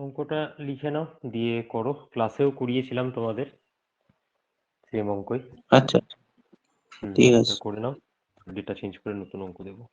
অঙ্কটা লিখে নাও, দিয়ে করো। ক্লাসেও করিয়েছিলাম তোমাদের সেম অঙ্কই। আচ্ছা ঠিক আছে। এটা করে নাও, ডেটা চেঞ্জ করে নতুন অঙ্ক দেবো।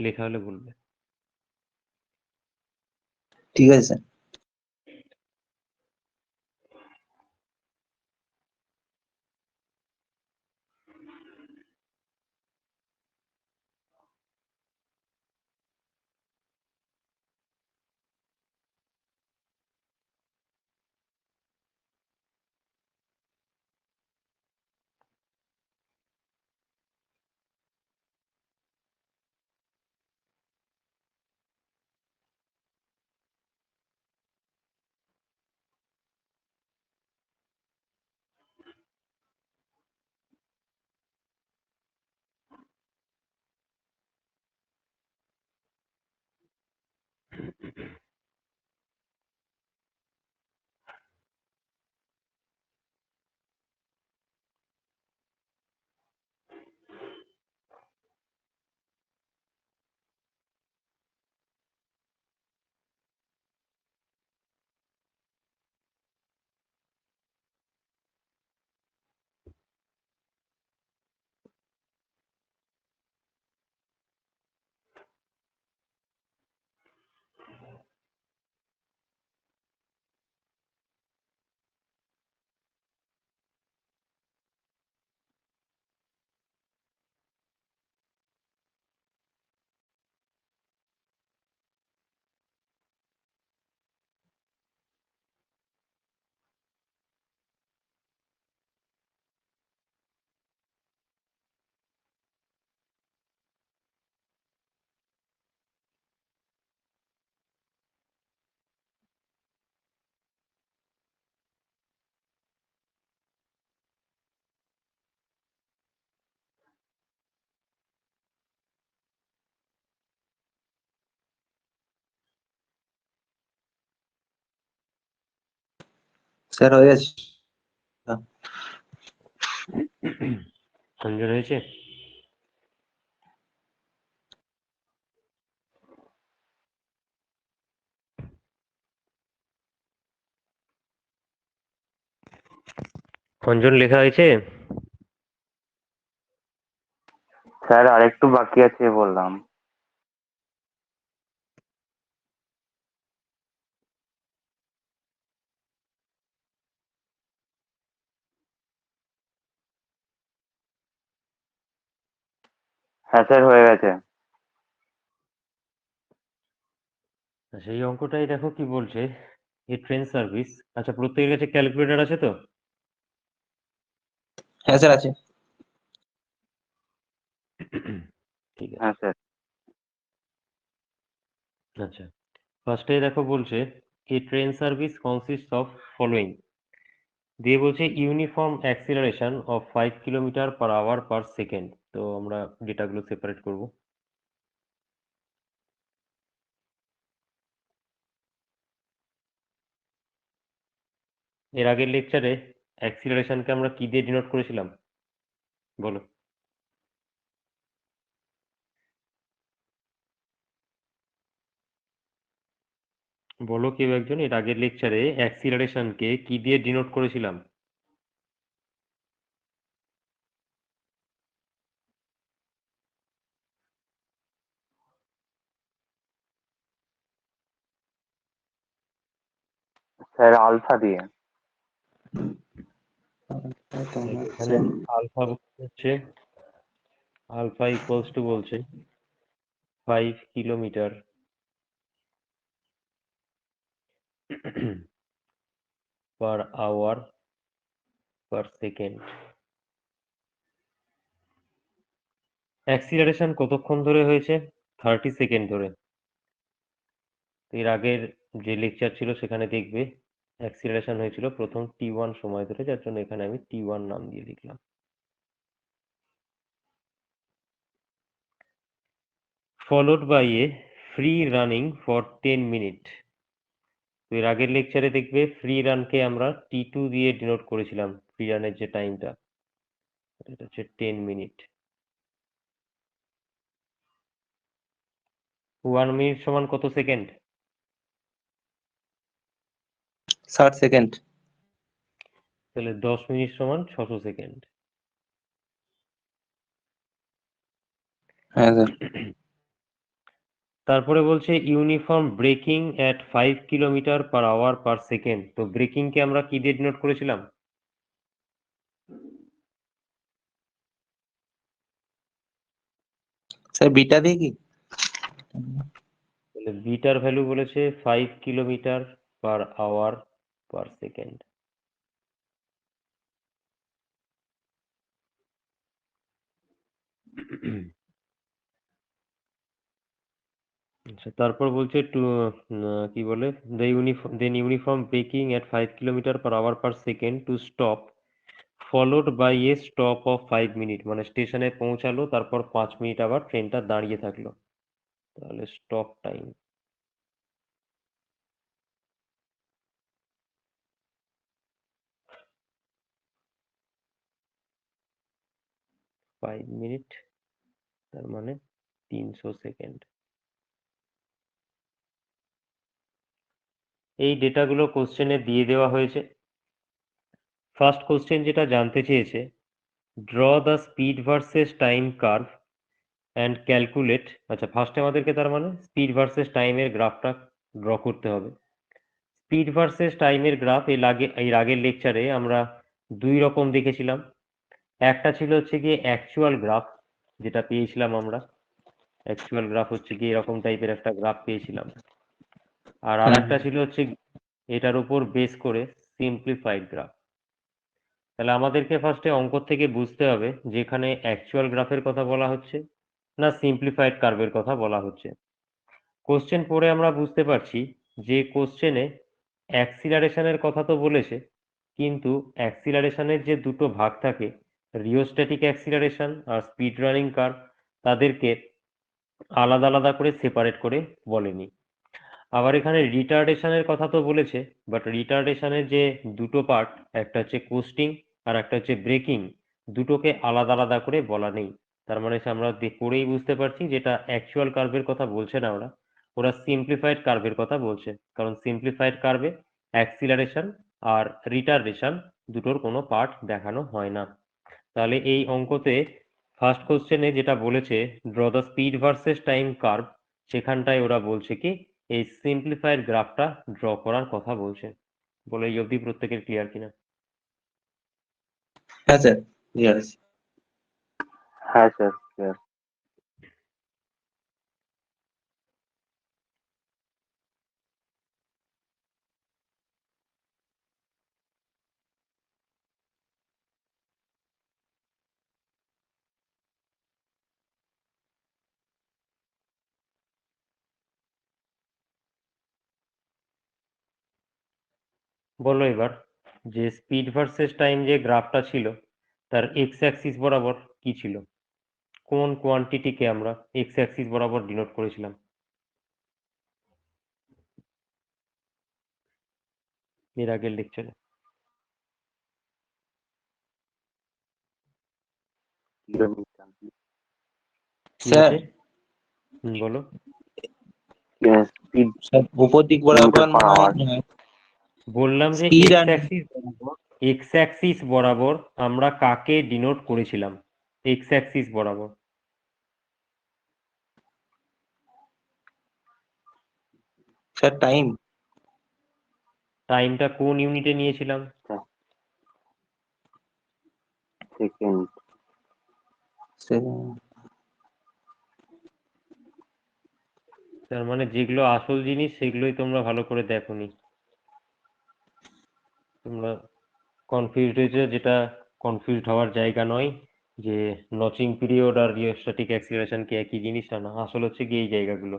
লেখা হলে বলবে। ঠিক আছে স্যার। স্যার হয়ে গেছে। অঞ্জন হয়েছে? অঞ্জন লেখা হয়েছে? স্যার আরেকটু বাকি আছে বললাম। হ্যাঁ স্যার হয়ে গেছে। সেই অঙ্কটাই দেখো কি বলছে। এ ট্রেন সার্ভিস, আচ্ছা প্রত্যেকের কাছে ক্যালকুলেটর আছে তো? হ্যাঁ স্যার আছে। ঠিক আছে। হ্যাঁ স্যার। আচ্ছা, ফার্স্টে দেখো বলছে a train service consist of following, দিয়ে বলছে ইউনিফর্ম অ্যাক্সিলারেশন অফ 5 কিলোমিটার/আওয়ার/সেকেন্ড। তো আমরা ডেটাগুলো সেপারেট করব। এর আগের লেকচারে অ্যাক্সিলারেশনকে আমরা কি দিয়ে ডিনোট করেছিলাম বলো? বলো কেউ একজন, এর আগের লেকচারে অ্যাক্সিলারেশনকে কি দিয়ে ডিনোট করেছিলাম? স্যার আলফা দিয়ে। এখানে আলফা হচ্ছে, আলফা ইকুয়ালস টু বলছে 5 কিলোমিটার/আওয়ার/সেকেন্ড। অ্যাক্সিলারেশন কতক্ষণ ধরে হয়েছে? 30 সেকেন্ড ধরে। এর আগের যে লেকচার ছিল সেখানে দেখবে অ্যাক্সিলারেশন হয়েছিল প্রথম t1 সময় ধরে, যার জন্য এখানে আমি t1 নাম দিয়ে লিখলাম। followed by a free running for 10 minute. তো এর আগের লেকচারে দেখবে ফ্রি রানকে আমরা t2 দিয়ে ডিনোট করেছিলাম, ফ্রি রানের যে টাইমটা, এটা হচ্ছে 10 মিনিট। 1 মিনিট সমান কত সেকেন্ড? 60 সেকেন্ড। তাহলে 10 মিনিট সমান 600 সেকেন্ড। হ্যাঁ স্যার। তারপরে বলছে uniform braking at 5 kilometre per hour per second. তো ব্রেকিং কে আমরা কি দিয়ে ডিনোট করেছিলাম? স্যার বিটা দিয়ে কি? তাহলে বিটার ভ্যালু বলেছে 5 kilometre per hour per second. আচ্ছা, তারপর বলছে কি বলে then uniform braking at 5 kilometre per hour per second to stop followed by a stop of 5 minute. মানে স্টেশনে পৌঁছালো, তারপর 5 মিনিট আবার ট্রেনটা দাঁড়িয়ে থাকলো, তাহলে স্টপ টাইম। ফাইভ মিনিট তার মানে 300 সেকেন্ড। এই ডেটাগুলো কোশ্চেনে দিয়ে দেওয়া হয়েছে। ফার্স্ট কোশ্চেন যেটা জানতে চেয়েছে, draw the speed versus time curve and calculate. আচ্ছা, ফার্স্টে আমাদেরকে তার মানে স্পিড ভার্সেস টাইমের গ্রাফটা ড্র করতে হবে। স্পিড ভার্সেস টাইমের গ্রাফ এর আগের লেকচারে আমরা দুই রকম দেখেছিলাম। একটা ছিল হচ্ছে গিয়ে অ্যাকচুয়াল গ্রাফ, যেটা পেয়েছিলাম আমরা। অ্যাকচুয়াল গ্রাফ হচ্ছে গিয়ে এরকম টাইপের একটা গ্রাফ পেয়েছিলাম। আর আরেকটা ছিল হচ্ছে এটার উপর বেস করে সিম্পলিফাইড গ্রাফ। তাহলে আমাদেরকে ফার্স্টে অঙ্ক থেকে বুঝতে হবে যেখানে অ্যাকচুয়াল গ্রাফের কথা বলা হচ্ছে না সিম্পলিফাইড কার্ভের কথা বলা হচ্ছে। কোশ্চেন পড়ে আমরা বুঝতে পারছি যে কোশ্চেনে অ্যাক্সিলারেশনের কথা তো বলেছে, কিন্তু অ্যাক্সিলারেশনের যে দুটো ভাগ থাকে, রিওস্ট্যাটিক অ্যাক্সিলারেশন আর স্পিড রানিং কার্ভ, তাদেরকে আলাদা আলাদা করে সেপারেট করে বলেনি। আবার এখানে রিটার্ডেশনের কথা তো বলেছে, বাট রিটার্ডেশনের যে দুটো পার্ট, একটা হচ্ছে কোস্টিং আর একটা হচ্ছে ব্রেকিং, দুটোকে আলাদা আলাদা করে বলা নেই। তার মানে আমরা পড়েই বুঝতে পারছি যেটা অ্যাকচুয়াল কার্ভের কথা বলছে না, ওরা সিম্পলিফাইড কার্ভের কথা বলছে। কারণ সিম্পলিফাইড কার্ভে অ্যাক্সিলারেশন আর রিটার্ডেশন দুটোর কোনো পার্ট দেখানো হয় না। তাহলে এই অঙ্কতে ফার্স্ট কোশ্চেনে যেটা বলেছে draw the speed versus time curve, সেখানটায় ওরা বলছে কি এই সিম্পলিফাইড গ্রাফটা ড্র করার কথা বলছে। বলে এই অবধি প্রত্যেকের ক্লিয়ার কিনা? হ্যাঁ স্যার ক্লিয়ার আছে। হ্যাঁ স্যার ক্লিয়ার। বলো এবার যে স্পিড ভার্সেস টাইম যে গ্রাফটা ছিল তার এক্স অ্যাক্সিস বরাবর কি ছিল, কোন কোয়ান্টিটিকে আমরা এক্স অ্যাক্সিস বরাবর ডিনোট করেছিলাম এর আগের লেকচারে? কিলোমিটার। কি স্যার আছে? বলো। স্পিড স্যার উপর দিক বরাবর কিলোমিটার পার মনে আওয়ার। হয় বললাম যে স্পিড এক্স অ্যাক্সিস বরাবর আমরা কাকে ডিনোট করেছিলাম? এক্স অ্যাক্সিস বরাবর স্যার টাইম। টাইমটা কোন ইউনিটে নিয়েছিলাম? সেকেন্ড। তার মানে যেগুলো আসল জিনিস সেগুলোই তোমরা ভালো করে দেখোনি, তোমরা কনফিউজড হয়েছে, যেটা কনফিউজড হওয়ার জায়গা নয়। যে নচিং পিরিয়ড আর রিওস্ট্যাটিক অ্যাক্সিলারেশন কি একই জিনিস না, আসলে হচ্ছে গিয়ে এই জায়গাগুলো।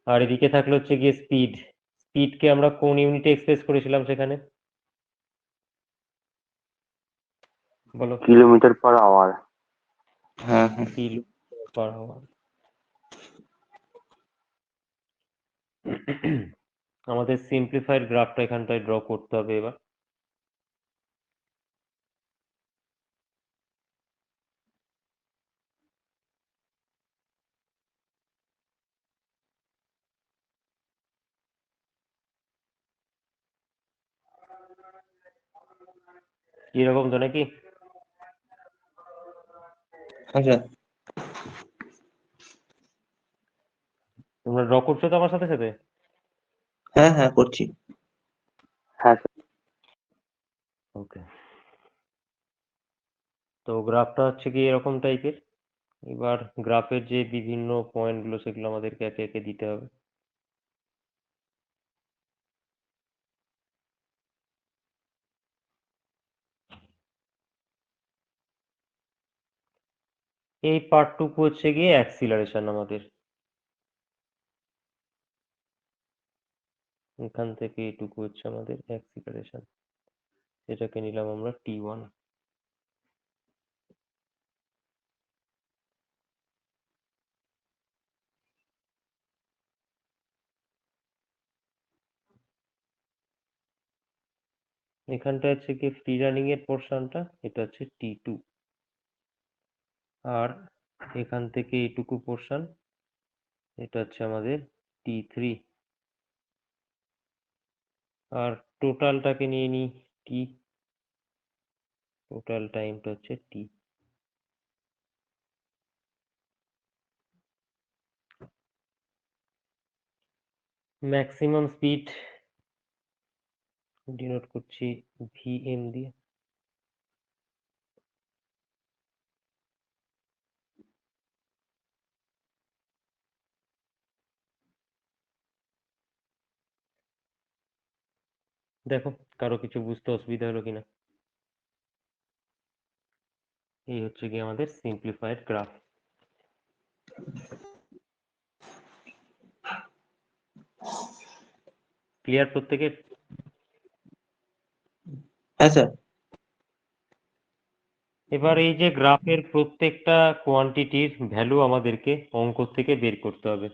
আর এদিকে থাকলে হচ্ছে গিয়ে স্পিডকে আমরা কোন ইউনিটে এক্সপ্রেস করেছিলাম সেখানে বলো? Kilometre per hour. হ্যাঁ হ্যাঁ কিলোমিটার পার আওয়ার। আমাদের সিম্পলিফাইড গ্রাফটা এখানটায় ড্র করতে হবে এবার। কিরকম তো নাকি? হ্যাঁ স্যার। তোমরা ড্র করছো তো আমার সাথে সাথে? হ্যাঁ হ্যাঁ করছি। হ্যাঁ স্যার। ওকে, তো গ্রাফটা হচ্ছে কি এরকম টাইপের। এবার গ্রাফের যে বিভিন্ন পয়েন্টগুলো সেগুলো আমাদেরকে একে একে দিতে হবে। এই পার্টটুকু হচ্ছে গিয়ে অ্যাক্সিলারেশন আমাদের, এখান থেকে এইটুকু হচ্ছে আমাদের অ্যাক্সিলারেশন, এটাকে নিলাম আমরা T1। এখানটা হচ্ছে কি ফ্রি রানিং এর পোর্শনটা, এটা হচ্ছে T2। আর এখান থেকে এইটুকু পোর্শন, এটা হচ্ছে আমাদের T3। আর টোটালটাকে নিয়ে নিই T, টোটাল টাইমটা হচ্ছে T। ম্যাক্সিমাম স্পিড ডিনোট করছি Vm দিয়ে। দেখো কারো কিছু বুঝতে অসুবিধা হলো কিনা। এই হচ্ছে কি আমাদের সিম্পলিফাইড গ্রাফ। ক্লিয়ার প্রত্যেকের? হ্যাঁ স্যার। এবার এই যে গ্রাফের প্রত্যেকটা কোয়ান্টিটির ভ্যালু আমাদেরকে অঙ্ক থেকে বের করতে হবে।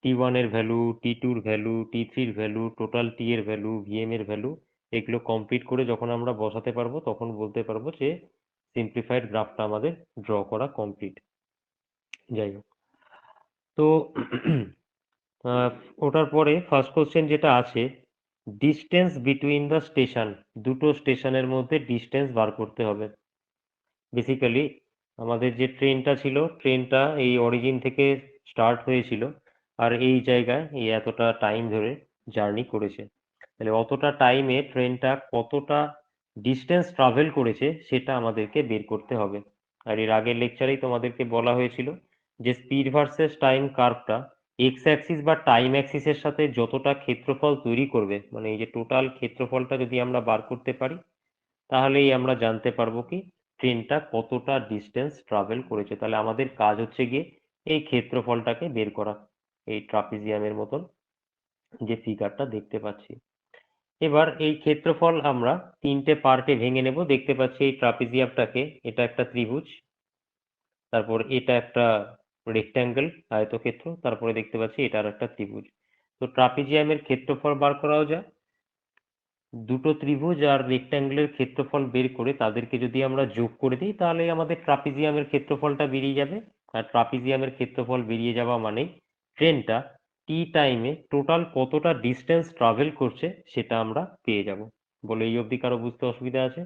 T1 এর ভ্যালু, T2 এর ভ্যালু, T3 এর ভ্যালু, টোটাল T এর ভ্যালু, Vm এর ভ্যালু, এগুলো কমপ্লিট করে যখন আমরা বসাতে পারবো তখন বলতে পারবো যে সিম্পলিফাইড গ্রাফটা আমাদের ড্র করা কমপ্লিট। যাই হোক, তো ওটার পরে ফার্স্ট কোশ্চেন যেটা আছে, ডিস্টেন্স বিটুইন দ্য স্টেশন, দুটো স্টেশনের মধ্যে ডিস্টেন্স বার করতে হবে। বেসিক্যালি আমাদের যে ট্রেনটা ছিল, ট্রেনটা এই অরিজিন থেকে স্টার্ট হয়েছিল আর এই জায়গায় এই এতটা টাইম ধরে জার্নি করেছে। তাহলে অতটা টাইমে ট্রেনটা কতটা ডিস্টেন্স ট্রাভেল করেছে সেটা আমাদেরকে বের করতে হবে। আর এর আগের লেকচারেই তোমাদেরকে বলা হয়েছিল যে স্পিড ভার্সেস টাইম কার্ভটা এক্স অ্যাক্সিস বা টাইম অ্যাক্সিসের সাথে যতটা ক্ষেত্রফল তৈরি করবে, মানে এই যে টোটাল ক্ষেত্রফলটা যদি আমরা বার করতে পারি তাহলেই আমরা জানতে পারবো কি ট্রেনটা কতটা ডিস্টেন্স ট্রাভেল করেছে। তাহলে আমাদের কাজ হচ্ছে গিয়ে এই ক্ষেত্রফলটাকে বের করা, এই ট্রাপিজিয়ামের মতন যে ফিগারটা দেখতে পাচ্ছি। এবার এই ক্ষেত্রফল আমরা তিনটে পার্টে ভেঙে নেব। দেখতে পাচ্ছি এই ট্রাপিজিয়ামটাকে, এটা একটা ত্রিভুজ, তারপর এটা একটা রেক্ট্যাঙ্গেল আয়তক্ষেত্র, তারপরে দেখতে পাচ্ছি এটা আর একটা ত্রিভুজ। তো ট্রাপিজিয়ামের ক্ষেত্রফল বার করাও যায়। দুটো ত্রিভুজ আর রেক্ট্যাঙ্গেলের ক্ষেত্রফল বের করে তাদেরকে যদি আমরা যোগ করে দিই তাহলে আমাদের ট্রাপিজিয়ামের ক্ষেত্রফলটা বেরিয়ে যাবে। আর ট্রাপিজিয়ামের ক্ষেত্রফল বেরিয়ে যাওয়া মানে ট্রেনটা টি টাইমে টোটাল কতটা ডিস্টেন্স ট্রাভেল করছে সেটা আমরা পেয়ে যাব। বলে এই অবধি কারো বুঝতে অসুবিধা আছে?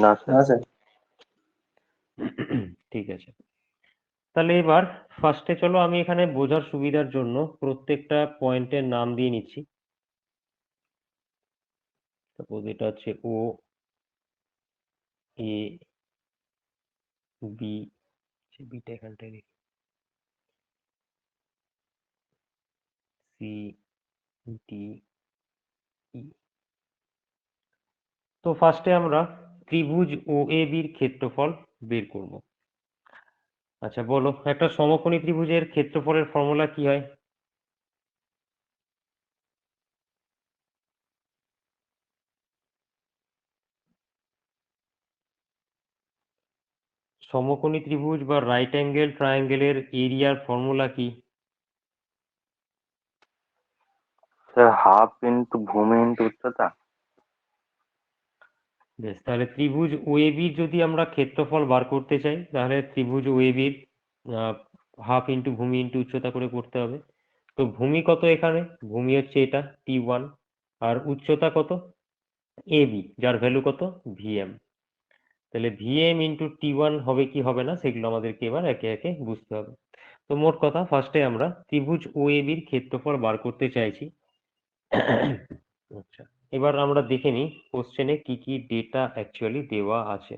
না স্যার। না স্যার। ঠিক আছে, তাহলে এবার ফার্স্টে চলো আমি এখানে বোঝার সুবিধার জন্য প্রত্যেকটা পয়েন্টের নাম দিয়ে নিচ্ছি। সাপোজ এটা হচ্ছে ও, এ, বি, বিটা এখানটায় লিখি, সি, ডি, ই। তো ফার্স্টে আমরা ত্রিভুজ ওএবির ক্ষেত্রফল বের করব। আচ্ছা বলো, একটা সমকোণী ত্রিভুজের ক্ষেত্রফলের ফর্মুলা কি হয়? সমকোণী ত্রিভুজ বা রাইট অ্যাঙ্গেল ট্রায়াঙ্গেলের এরিয়ার ফর্মুলা কি? স্যার হাফ ইন্টু ভূমি ইন্টু উচ্চতা। বেশ, তাহলে ত্রিভুজ ওএবির যদি আমরা ক্ষেত্রফল বার করতে চাই তাহলে ত্রিভুজ ওএবির হাফ ইন্টু ভূমি ইন্টু উচ্চতা করে করতে হবে। তো ভূমি কত এখানে? ভূমি হচ্ছে এটা T1, আর উচ্চতা কত? এবি, যার ভ্যালু কত? ভিএম। তাহলে ভিএম ইন্টু T1 হবে কি হবে না সেগুলো আমাদেরকে এবার একে একে বুঝতে হবে। তো মোট কথা ফার্স্টে আমরা ত্রিভুজ ওএবির ক্ষেত্রফল বার করতে চাইছি। আচ্ছা, এবার আমরা দেখে নিই কোশ্চেনে কি কি ডেটা অ্যাকচুয়ালি দেওয়া আছে।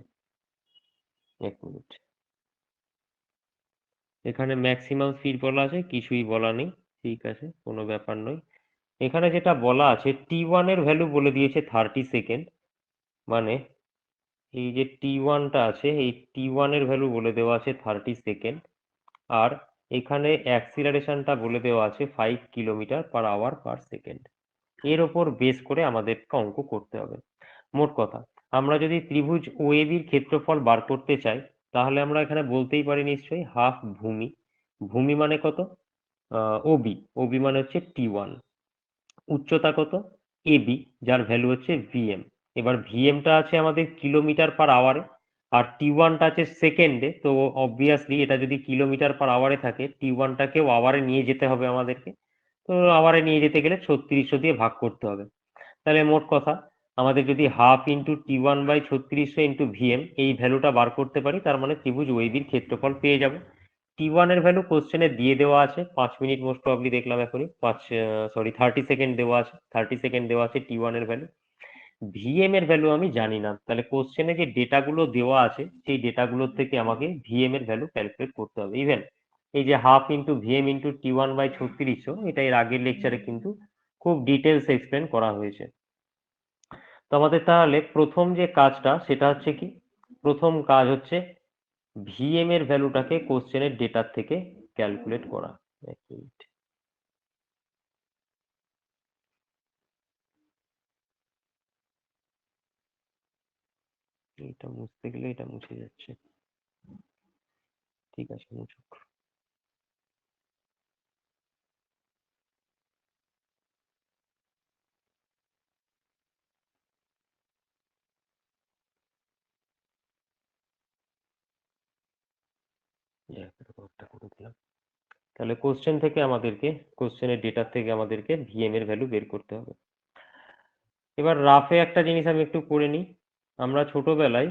এক মিনিট, এখানে ম্যাক্সিমাম স্পিড বলা আছে, কিছুই বলা নেই, ঠিক আছে, কোনো ব্যাপার নয়। এখানে যেটা বলা আছে T1 এর ভ্যালু বলে দিয়েছে 30 সেকেন্ড, মানে এই যে T1টা আছে এই T1 এর ভ্যালু বলে দেওয়া আছে 30 সেকেন্ড, আর এখানে অ্যাক্সিলারেশনটা বলে দেওয়া আছে 5 kilometre per hour per second. এর ওপর বেস করে আমাদেরকে অঙ্ক করতে হবে। মোট কথা আমরা যদি ত্রিভুজ ওএবির ক্ষেত্রফল বার করতে চাই তাহলে আমরা এখানে বলতেই পারি নিশ্চয়ই হাফ ভূমি। ভূমি মানে কত? ওবি। ওবি মানে হচ্ছে T1। উচ্চতা কত? এবি, যার ভ্যালু হচ্ছে ভিএম। এবার ভিএমটা আছে আমাদের কিলোমিটার পার আওয়ারে, আর T1টা আছে সেকেন্ডে। তো অবভিয়াসলি এটা যদি কিলোমিটার পার আওয়ারে থাকে T1টাকেও আওয়ারে নিয়ে যেতে হবে আমাদেরকে। তো আওয়ারে নিয়ে যেতে গেলে 3600 দিয়ে ভাগ করতে হবে। তাহলে মোট কথা আমাদের যদি half into T1 by 3600 into VM এই ভ্যালুটা বার করতে পারি, তার মানে ত্রিভুজ ওএবির ক্ষেত্রফল পেয়ে যাব। T1 এর ভ্যালু কোশ্চেনে দিয়ে দেওয়া আছে 5 মিনিট মোস্ট প্রবাবলি, দেখলাম এখনই 30 সেকেন্ড দেওয়া আছে, 30 সেকেন্ড দেওয়া আছে T1 এর ভ্যালু। ভিএম এর ভ্যালু আমি জানি না, তাহলে কোশ্চেনে যে ডেটাগুলো দেওয়া আছে সেই ডেটাগুলোর থেকে আমাকে ভিএম এর ভ্যালু ক্যালকুলেট করতে হবে। ইভেন এই যে half into VM into T1 by 3600, এটা এর আগের লেকচারে কিন্তু খুব ডিটেলস এক্সপ্লেন করা হয়েছে। তো আমাদের তাহলে প্রথম যে কাজটা সেটা হচ্ছে কি, প্রথম কাজ হচ্ছে ভিএম এর ভ্যালুটাকে কোশ্চেনের ডেটার থেকে ক্যালকুলেট করা। এক মিনিট, এটা মুছতে গেলে এটা মুছে যাচ্ছে, ঠিক আছে মুছুক। করে দিলাম। তাহলে কোশ্চেন থেকে আমাদেরকে, কোশ্চেনের ডেটার থেকে আমাদেরকে ভিএম এর ভ্যালু বের করতে হবে। এবার রাফে একটা জিনিস আমি একটু করে নিই। আমরা ছোটবেলায়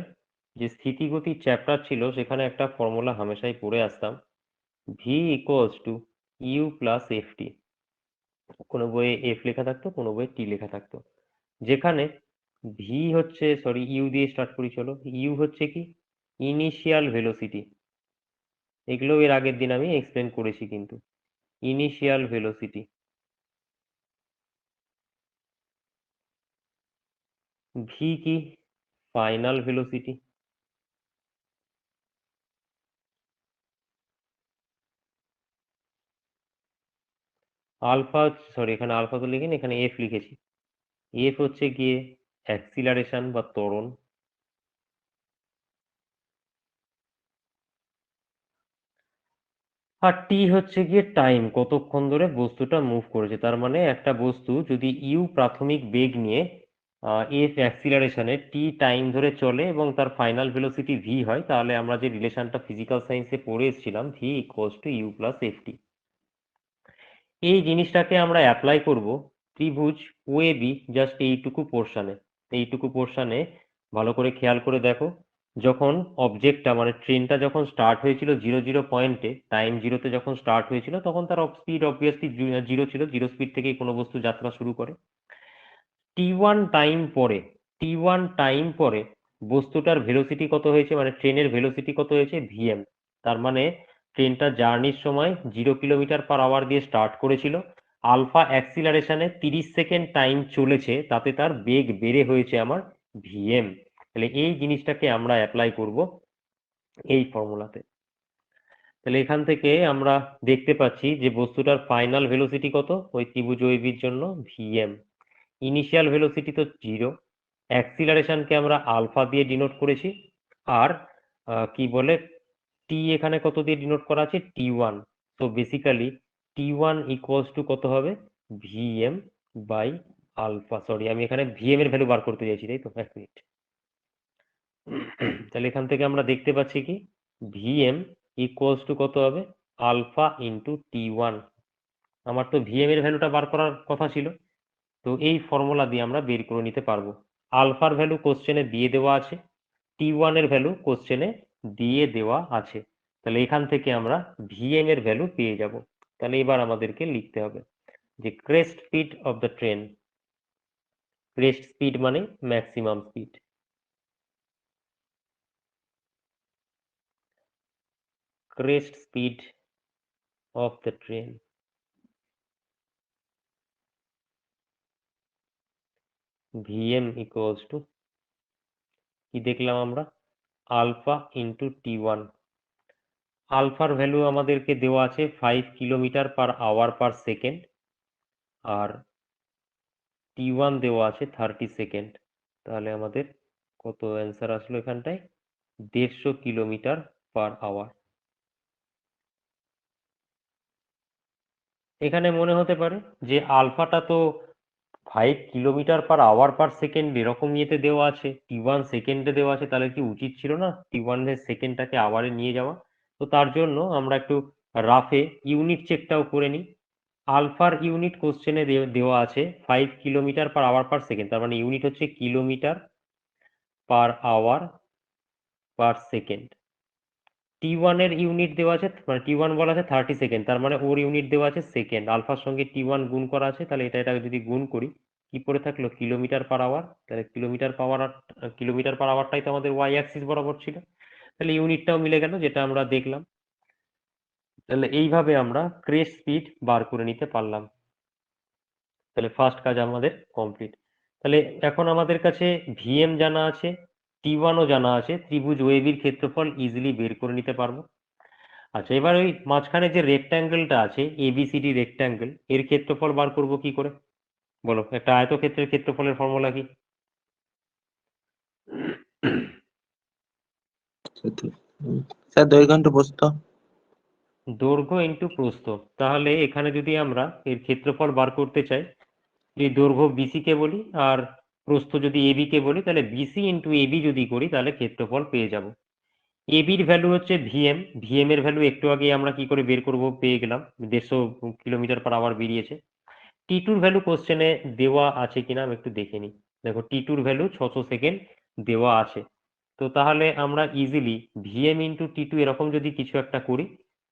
যে স্থিতিগতি চ্যাপ্টার ছিল সেখানে একটা ফর্মুলা হামেশাই পড়ে আসতাম, V equals to U plus F T. কোনো বইয়ে এফ লেখা থাকতো, কোনো বইয়ে টি লেখা থাকতো। যেখানে ভি হচ্ছে, সরি ইউ দিয়ে স্টার্ট করি, চলো ইউ হচ্ছে কি ইনিশিয়াল ভেলোসিটি। এগুলো এর আগের দিন আমি এক্সপ্লেন করেছি কিন্তু। Initial velocity. ভি কি ফাইনাল ভেলোসিটি। আলফা, সরি এখানে আলফা তো লিখিনি, এখানে এফ লিখেছি। এফ হচ্ছে গিয়ে অ্যাক্সিলারেশন বা ত্বরণ। আর টি হচ্ছে গিয়ে টাইম, কতক্ষণ ধরে বস্তুটা মুভ করেছে। তার মানে একটা বস্তু যদি ইউ প্রাথমিক বেগ নিয়ে এফ অ্যাক্সিলারেশনে টি টাইম ধরে চলে এবং তার ফাইনাল ভেলোসিটি ভি হয়, তাহলে আমরা যে রিলেশনটা ফিজিক্যাল সায়েন্সে পড়ে এসেছিলাম V equals to U plus F T, এই জিনিসটাকে আমরা অ্যাপ্লাই করব ত্রিভুজ ওএবি জাস্ট এইটুকু পোর্শনে। এইটুকু পোর্শনে ভালো করে খেয়াল করে দেখো, যখন অবজেক্টটা মানে ট্রেনটা যখন স্টার্ট হয়েছিল 00 পয়েন্টে, টাইম জিরোতে যখন স্টার্ট হয়েছিল তখন তার স্পিড অবভিয়াসলি জিরো ছিল, জিরো স্পিড থেকেই কোনো বস্তু যাত্রা শুরু করে। T1 টাইম পরে, T1 টাইম পরে বস্তুটার ভেলোসিটি কত হয়েছে, মানে ট্রেনের ভেলোসিটি কত হয়েছে? ভিএম। তার মানে ট্রেনটা জার্নির সময় 0 কিলোমিটার পার আওয়ার দিয়ে স্টার্ট করেছিল, আলফা অ্যাক্সিলারেশনে 30 সেকেন্ড টাইম চলেছে, তাতে তার বেগ বেড়ে হয়েছে আমার ভিএম। তাহলে এই জিনিসটাকে আমরা অ্যাপ্লাই করব এই ফর্মুলাতে। তাহলে এখান থেকে আমরা দেখতে পাচ্ছি যে বস্তুটার ফাইনাল ভেলোসিটি কত ওই ত্রিভুজ ওএবির জন্য ভিএম, ইনিশিয়াল ভেলোসিটি তো 0, অ্যাক্সিলারেশনকে আমরা আলফা দিয়ে ডিনোট করেছি, আর কি বলে টি এখানে কত দিয়ে ডিনোট করা আছে T1। তো বেসিক্যালি T1 ইকুয়ালস টু কত হবে ভিএম বাই আলফা। সরি, আমি এখানে ভিএম এর ভ্যালু বার করতে চাইছি, তাই তো, এক মিনিট। তাহলে এখান থেকে আমরা দেখতে পাচ্ছি কি ভিএম ইকুয়ালস টু কত হবে আলফা ইন্টু T1। আমার তো ভিএম এর ভ্যালুটা বার করার কথা ছিল, তো এই ফর্মুলা দিয়ে আমরা বের করে নিতে পারবো। আলফার ভ্যালু কোশ্চেনে দিয়ে দেওয়া আছে, T1 এর ভ্যালু কোশ্চেনে দিয়ে দেওয়া আছে। তাহলে এখান থেকে আমরা ভিএম এর ভ্যালু পেয়ে যাব। তাহলে এবার আমাদেরকে লিখতে হবে যে crest speed of the train, crest speed মানে maximum speed, crest speed of the train Vm equals to কি দেখলাম আমরা আলফা ইন্টু T1। আলফার ভ্যালু আমাদেরকে দেওয়া আছে 5 kilometre per hour per second, আর T1 দেওয়া আছে 30 সেকেন্ড। তাহলে আমাদের কত অ্যান্সার আসলো এখানটায় 150 কিলোমিটার পার আওয়ার। এখানে মনে হতে পারে যে আলফাটা তো 5 kilometre per hour per second এরকম ইয়েতে দেওয়া আছে, T1 সেকেন্ডে দেওয়া আছে, তাহলে কি উচিত ছিল না T1 এর সেকেন্ডটাকে আওয়ারে নিয়ে যাওয়া? তো তার জন্য আমরা একটু রাফে ইউনিট চেকটাও করে নিই। আলফার ইউনিট কোশ্চেনে দেওয়া আছে 5 kilometre per hour per second, তার মানে ইউনিট হচ্ছে kilometre per hour per second. T1 এর ইউনিট দেওয়া আছে, মানে T1 বলা আছে 30 সেকেন্ড, তার মানে ওর ইউনিট দেওয়া আছে সেকেন্ড, আলফার সঙ্গে T1 গুণ করা আছে, তাহলে এটা যদি গুণ করি কি পড়ে থাকলো কিলোমিটার পার আওয়ার। তাহলে কিলোমিটার পার আওয়ারটাই তো আমাদের ওয়াই অ্যাক্সিস বরাবর ছিল, তাহলে ইউনিটটাও মিলে গেল যেটা আমরা দেখলাম। তাহলে এইভাবে আমরা ক্রেস্ট স্পিড বার করে নিতে পারলাম। তাহলে ফার্স্ট কাজ আমাদের কমপ্লিট। তাহলে এখন আমাদের কাছে ভিএম জানা আছে, T1 ও জানা আছে, ত্রিভুজ ওএবির ক্ষেত্রফল ইজিলি বের করে নিতে পারবো। আচ্ছা, এবার ওই মাঝখানে যে রেক্ট্যাঙ্গেলটা আছে এবিসিডি রেক্ট্যাঙ্গেল, এর ক্ষেত্রফল বার করব কি করে বলো? একটা আয়তক্ষেত্রের ক্ষেত্রফলের ফর্মুলা কি? স্যার দৈর্ঘ্য ইন্টু প্রস্থ। দৈর্ঘ্য ইন্টু প্রস্থ। তাহলে এখানে যদি আমরা এর ক্ষেত্রফল বার করতে চাই, এই দৈর্ঘ্য বিসি কে বলি আর প্রস্থ যদি এবি কে বলি, তাহলে বিসি ইন্টু এবি যদি করি তাহলে ক্ষেত্রফল পেয়ে যাব। এবির ভ্যালু হচ্ছে ভিএম, ভিএম এর ভ্যালু একটু আগে আমরা কি করে বের করব পেয়ে গেলাম, 150 কিলোমিটার পার আওয়ার বেরিয়েছে। টি2 ভ্যালু কোশ্চেনে দেওয়া আছে কিনা আমি একটু দেখে নিই। দেখো টি2 ভ্যালু 600 সেকেন্ড দেওয়া আছে। তো তাহলে আমরা ইজিলি ভিএম ইন্টু টি2 এরকম যদি কিছু একটা করি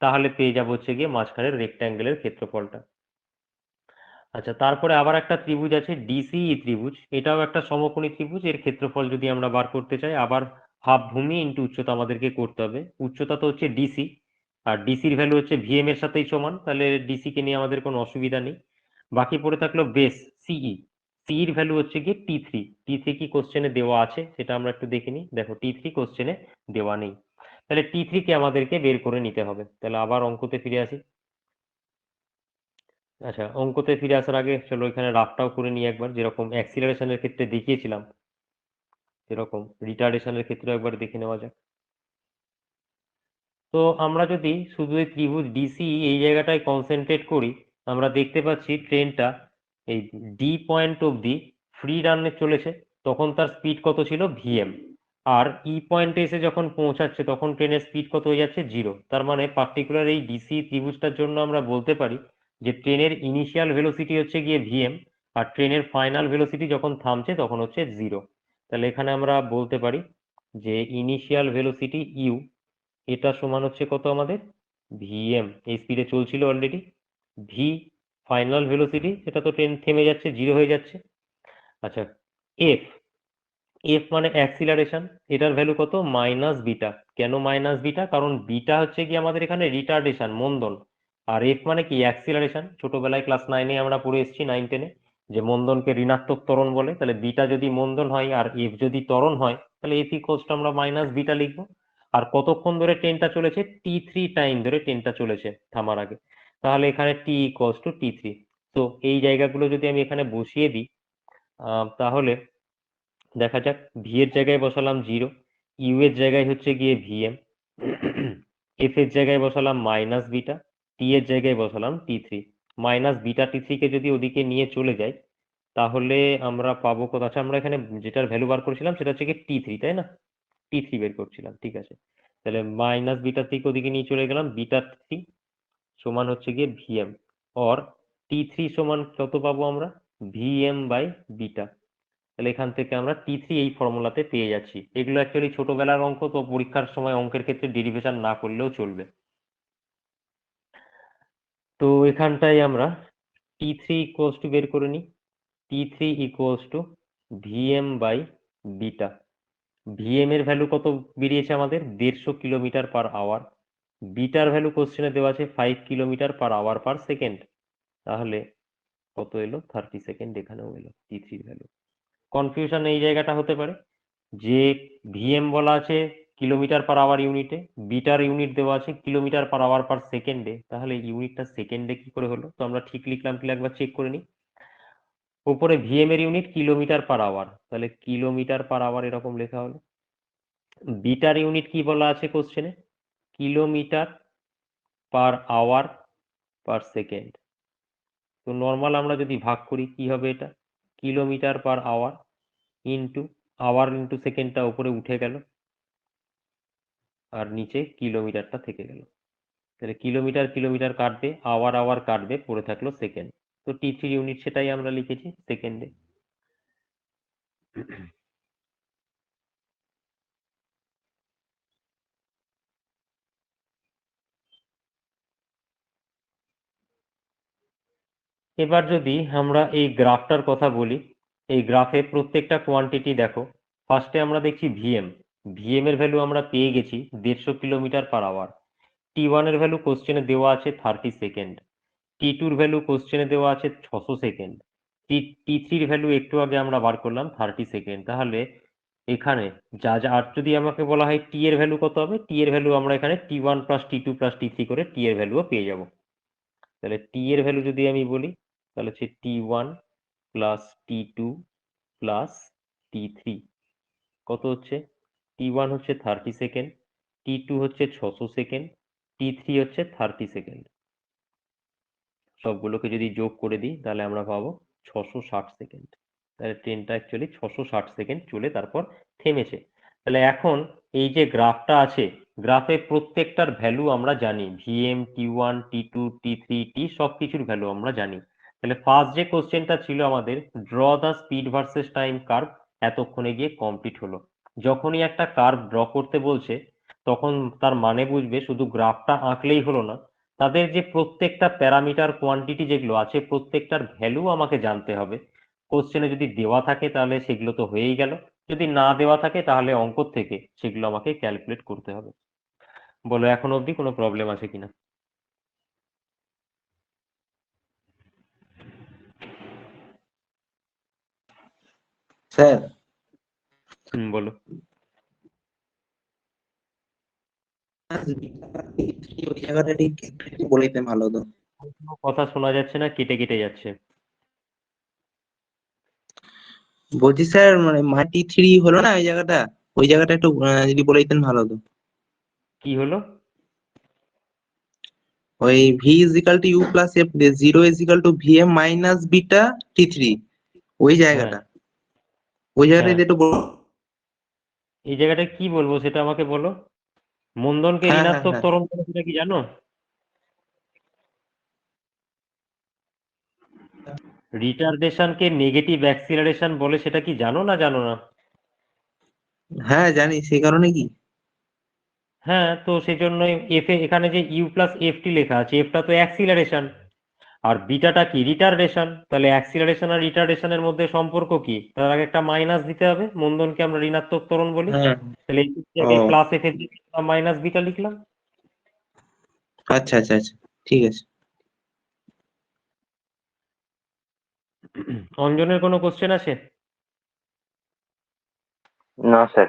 তাহলে পেয়ে যাবো হচ্ছে গিয়ে মাঝখানের রেক্ট্যাঙ্গেলের ক্ষেত্রফলটা। আচ্ছা, তারপরে আবার একটা ত্রিভুজ আছে ডিসিই ত্রিভুজ, এটাও একটা সমকোণী ত্রিভুজ, এর ক্ষেত্রফল যদি আমরা বার করতে চাই আবার হাফ ভূমি ইন্টু উচ্চতা আমাদেরকে করতে হবে। উচ্চতা তো হচ্ছে ডিসি, আর ডিসির ভ্যালু হচ্ছে ভিএম এর সাথেই সমান, তাহলে ডিসি কে নিয়ে আমাদের কোনো অসুবিধা নেই। বাকি পড়ে থাকলো বেস সিই, সিইর ভ্যালু হচ্ছে গিয়ে টি3। টি3 কি কোশ্চেনে দেওয়া আছে সেটা আমরা একটু দেখে নিই। দেখো টি3 কোশ্চেনে দেওয়া নেই, তাহলে টি3 কে আমাদেরকে বের করে নিতে হবে। তাহলে আবার অঙ্কতে ফিরে আসি। আচ্ছা, অঙ্কতে ফিরে আসার আগে চলো এখানে রাফটাও করে নিই একবার, যেরকম অ্যাক্সিলারেশনের ক্ষেত্রে দেখিয়েছিলাম সেরকম রিটার্ডেশনের ক্ষেত্রে একবার দেখে নেওয়া যাক। তো আমরা যদি শুধু এই ত্রিভুজ ডিসি এই জায়গাটায় কনসেন্ট্রেট করি, আমরা দেখতে পাচ্ছি ট্রেনটা এই ডি পয়েন্ট অবধি ফ্রি রানে চলেছে, তখন তার স্পিড কত ছিল ভিএম, আর ই পয়েন্টে এসে যখন পৌঁছাচ্ছে তখন ট্রেনের স্পিড কত হয়ে যাচ্ছে 0। তার মানে পার্টিকুলার এই ডিসি ত্রিভুজটার জন্য আমরা বলতে পারি যে ট্রেনের ইনিশিয়াল ভেলোসিটি হচ্ছে গিয়ে ভিএম, আর ট্রেনের ফাইনাল ভেলোসিটি যখন থামছে তখন হচ্ছে 0। তাহলে এখানে আমরা বলতে পারি যে ইনিশিয়াল ভেলোসিটি ইউ, এটা সমান হচ্ছে কত আমাদের ভিএম, এই স্পিডে চলছিল অলরেডি, ভি ফাইনাল ভেলোসিটি, সেটা তো ট্রেন থেমে যাচ্ছে 0 হয়ে যাচ্ছে। আচ্ছা, এফ, এফ মানে অ্যাক্সিলারেশন, এটার ভ্যালু কত মাইনাস বিটা। কেন মাইনাস বিটা? কারণ বিটা হচ্ছে কি আমাদের এখানে রিটার্ডেশন মন্দন, আর এফ মানে কি অ্যাক্সিলারেশন, ছোটবেলায় ক্লাস 9-এ আমরা পড়ে এসেছি 9-10-এ। যে মন্দনকে ঋণাত্মক ত্বরণ বলে, তাহলে বিটা যদি মন্দন হয় আর এফ যদি ত্বরণ হয় তাহলে এফ ইকুয়ালস টু আমরা মাইনাস বিটা লিখবো। আর কতক্ষণ ধরে ট্রেনটা চলেছে? t3 টাইম ধরে ট্রেনটা চলেছে থামার আগে। তাহলে এখানে t ইকুয়ালস টু t3। তো এই জায়গাগুলো যদি আমি এখানে বসিয়ে দিই তাহলে দেখা যাক, ভি এর জায়গায় বসালাম 0, ইউ এর জায়গায় হচ্ছে গিয়ে ভিএম, এফ এর জায়গায় বসালাম মাইনাস বিটা, টি এর জায়গায় বসালাম t3। মাইনাস বিটা t3 কে যদি ওদিকে নিয়ে চলে যাই তাহলে আমরা পাবো কত? আচ্ছা, আমরা এখানে যেটার ভ্যালু বার করেছিলাম সেটা হচ্ছে কি t3, তাই না? t3 বের করছিলাম, ঠিক আছে। তাহলে মাইনাস বিটা থেকে ওদিকে নিয়ে চলে গেলাম, বিটা 3 সমান হচ্ছে গিয়ে ভিএম, অর t3 সমান কত পাবো আমরা? VM by beta. তাহলে এখান থেকে আমরা t3 এই ফর্মুলাতে পেয়ে যাচ্ছি। এগুলো অ্যাকচুয়ালি ছোটবেলার অঙ্ক, তো পরীক্ষার সময় অঙ্কের ক্ষেত্রে ডেরিভেশন না করলেও চলবে। তো এখানটায় আমরা t3 ইকুয়ালস টু বের করে নিই, t3 equals to VM by beta. VM এর ভ্যালু কত বেরিয়েছে আমাদের? 150 কিলোমিটার পার আওয়ার। বিটার ভ্যালু কোশ্চেনে দেওয়া আছে 5 kilometre per hour per second. তাহলে কত এলো? 30 সেকেন্ড এখানেও এলো t3 ভ্যালু। কনফিউশন এই জায়গাটা হতে পারে যে ভিএম বলা আছে কিলোমিটার পার আওয়ার ইউনিটে, বিটার ইউনিট দেওয়া আছে কিলোমিটার পার আওয়ার পার সেকেন্ডে, তাহলে ইউনিটটা সেকেন্ডে কি করে হলো? তো আমরা ঠিক লিখলাম কি একবার চেক করে নিই। উপরে ভিএম এর ইউনিট কিলোমিটার পার আওয়ার, তাহলে কিলোমিটার পার আওয়ার এরকম লেখা হলো। বিটার ইউনিট কি বলা আছে কোশ্চেনে? Kilometre per hour per second. তো নর্মাল আমরা যদি ভাগ করি কি হবে? এটা kilometre per hour into hour into সেকেন্ডটা উপরে উঠে গেল আর নিচে কিলোমিটারটা থেকে গেল। তাহলে কিলোমিটার কিলোমিটার কাটবে, আওয়ার আওয়ার কাটবে, পড়ে থাকলো সেকেন্ড। তো t3 ইউনিট সেটাই আমরা লিখেছি সেকেন্ডে। এবার যদি আমরা এই গ্রাফটার কথা বলি, এই গ্রাফে প্রত্যেকটা কোয়ান্টিটি দেখো। ফার্স্টে আমরা দেখছি ভিএম, ভিএম এর ভ্যালু আমরা পেয়ে গেছি 150 কিলোমিটার পার আওয়ার। t1 এর ভ্যালু কোশ্চেনে দেওয়া আছে 30 সেকেন্ড, t2 এর ভ্যালু কোশ্চেনে দেওয়া আছে 600 সেকেন্ড, t3 এর ভ্যালু একটু আগে আমরা বার করলাম 30 সেকেন্ড। তাহলে এখানে যা যা, আর যদি আমাকে বলা হয় টি এর ভ্যালু কত হবে, টি এর ভ্যালু আমরা এখানে t1 plus t2 plus t3 করে টি এর ভ্যালুও পেয়ে যাব। তাহলে টি এর ভ্যালু যদি আমি বলি তাহলে হচ্ছে t1 plus t2 plus t3 কত হচ্ছে? t1 হচ্ছে 30 সেকেন্ড, t2 হচ্ছে 600 সেকেন্ড, t3 হচ্ছে 30 সেকেন্ড। সবগুলোকে যদি যোগ করে দিই তাহলে আমরা পাবো 660 সেকেন্ড। তাহলে ট্রেনটা অ্যাকচুয়ালি 660 সেকেন্ড চলে তারপর থেমেছে। তাহলে এখন এই যে গ্রাফটা আছে, গ্রাফে প্রত্যেকটার ভ্যালু আমরা জানি, ভিএম, টি1, টি2, টি3, টি সব কিছুর ভ্যালু আমরা জানি। তাহলে ফার্স্ট যে কোশ্চেনটা ছিল আমাদের, draw the speed versus time curve, এতক্ষণে গিয়ে কমপ্লিট হলো। যখনই একটা কার্ভ ড্র করতে বলছে তখন তার মানে বুঝবে শুধু গ্রাফটা আঁকলেই হলো না, তাদের যে প্রত্যেকটা প্যারামিটার কোয়ান্টিটি যেগুলো আছে প্রত্যেকটার ভ্যালু আমাকে জানতে হবে। কোশ্চেনে যদি দেওয়া থাকে তাহলে সেগুলো তো হয়েই গেল, যদি না দেওয়া থাকে তাহলে অঙ্ক থেকে সেগুলো আমাকে ক্যালকুলেট করতে হবে। বলো এখন অবধি কোনো প্রবলেম আছে কিনা? স্যার বলো। ওই জায়গাটা ঠিক একটু বলে দিতে ভালো হতো। কোনো কথা শোনা যাচ্ছে না, কেটে কেটে যাচ্ছে। বলছি স্যার মানে টি3 হলো না ওই জায়গাটা একটু যদি বলে দিতেন ভালো হতো। কি হলো? ওই V is equal to U plus F, 0 is equal to VM minus beta T three, ওই হ্যাঁ জায়গাটা ওই জায়গাটা হ্যাঁ, যদি একটু এই জায়গাটা কি বলবো সেটা আমাকে বলো। মন্দনকে হ্যাঁ হ্যাঁ ঋণাত্মক হ্যাঁ ত্বরণ বলে সেটা কি জানো? রিটার্ডেশনকে নেগেটিভ অ্যাক্সিলারেশন বলে সেটা কি জানো না জানো না? হ্যাঁ জানি, সেই কারণে কি হ্যাঁ, তো সেই জন্য এফ এখানে যে ইউ প্লাস এফটি লেখা আছে, এফটা তো অ্যাক্সিলারেশন আর বিটাটা কি রিটার্ডেশন। তাহলে অ্যাক্সিলারেশন আর রিটার্ডেশনের মধ্যে সম্পর্ক কি? তার আগে একটা মাইনাস দিতে হবে, মন্দনকে আমরা ঋণাত্মক ত্বরণ বলি। হ্যাঁ তাহলে এই ও জায়গায় প্লাস এফ এর মাইনাস বিটা লিখলাম। আচ্ছা আচ্ছা আচ্ছা ঠিক আছে। অঞ্জনের কোনো কোশ্চেন আছে? না স্যার।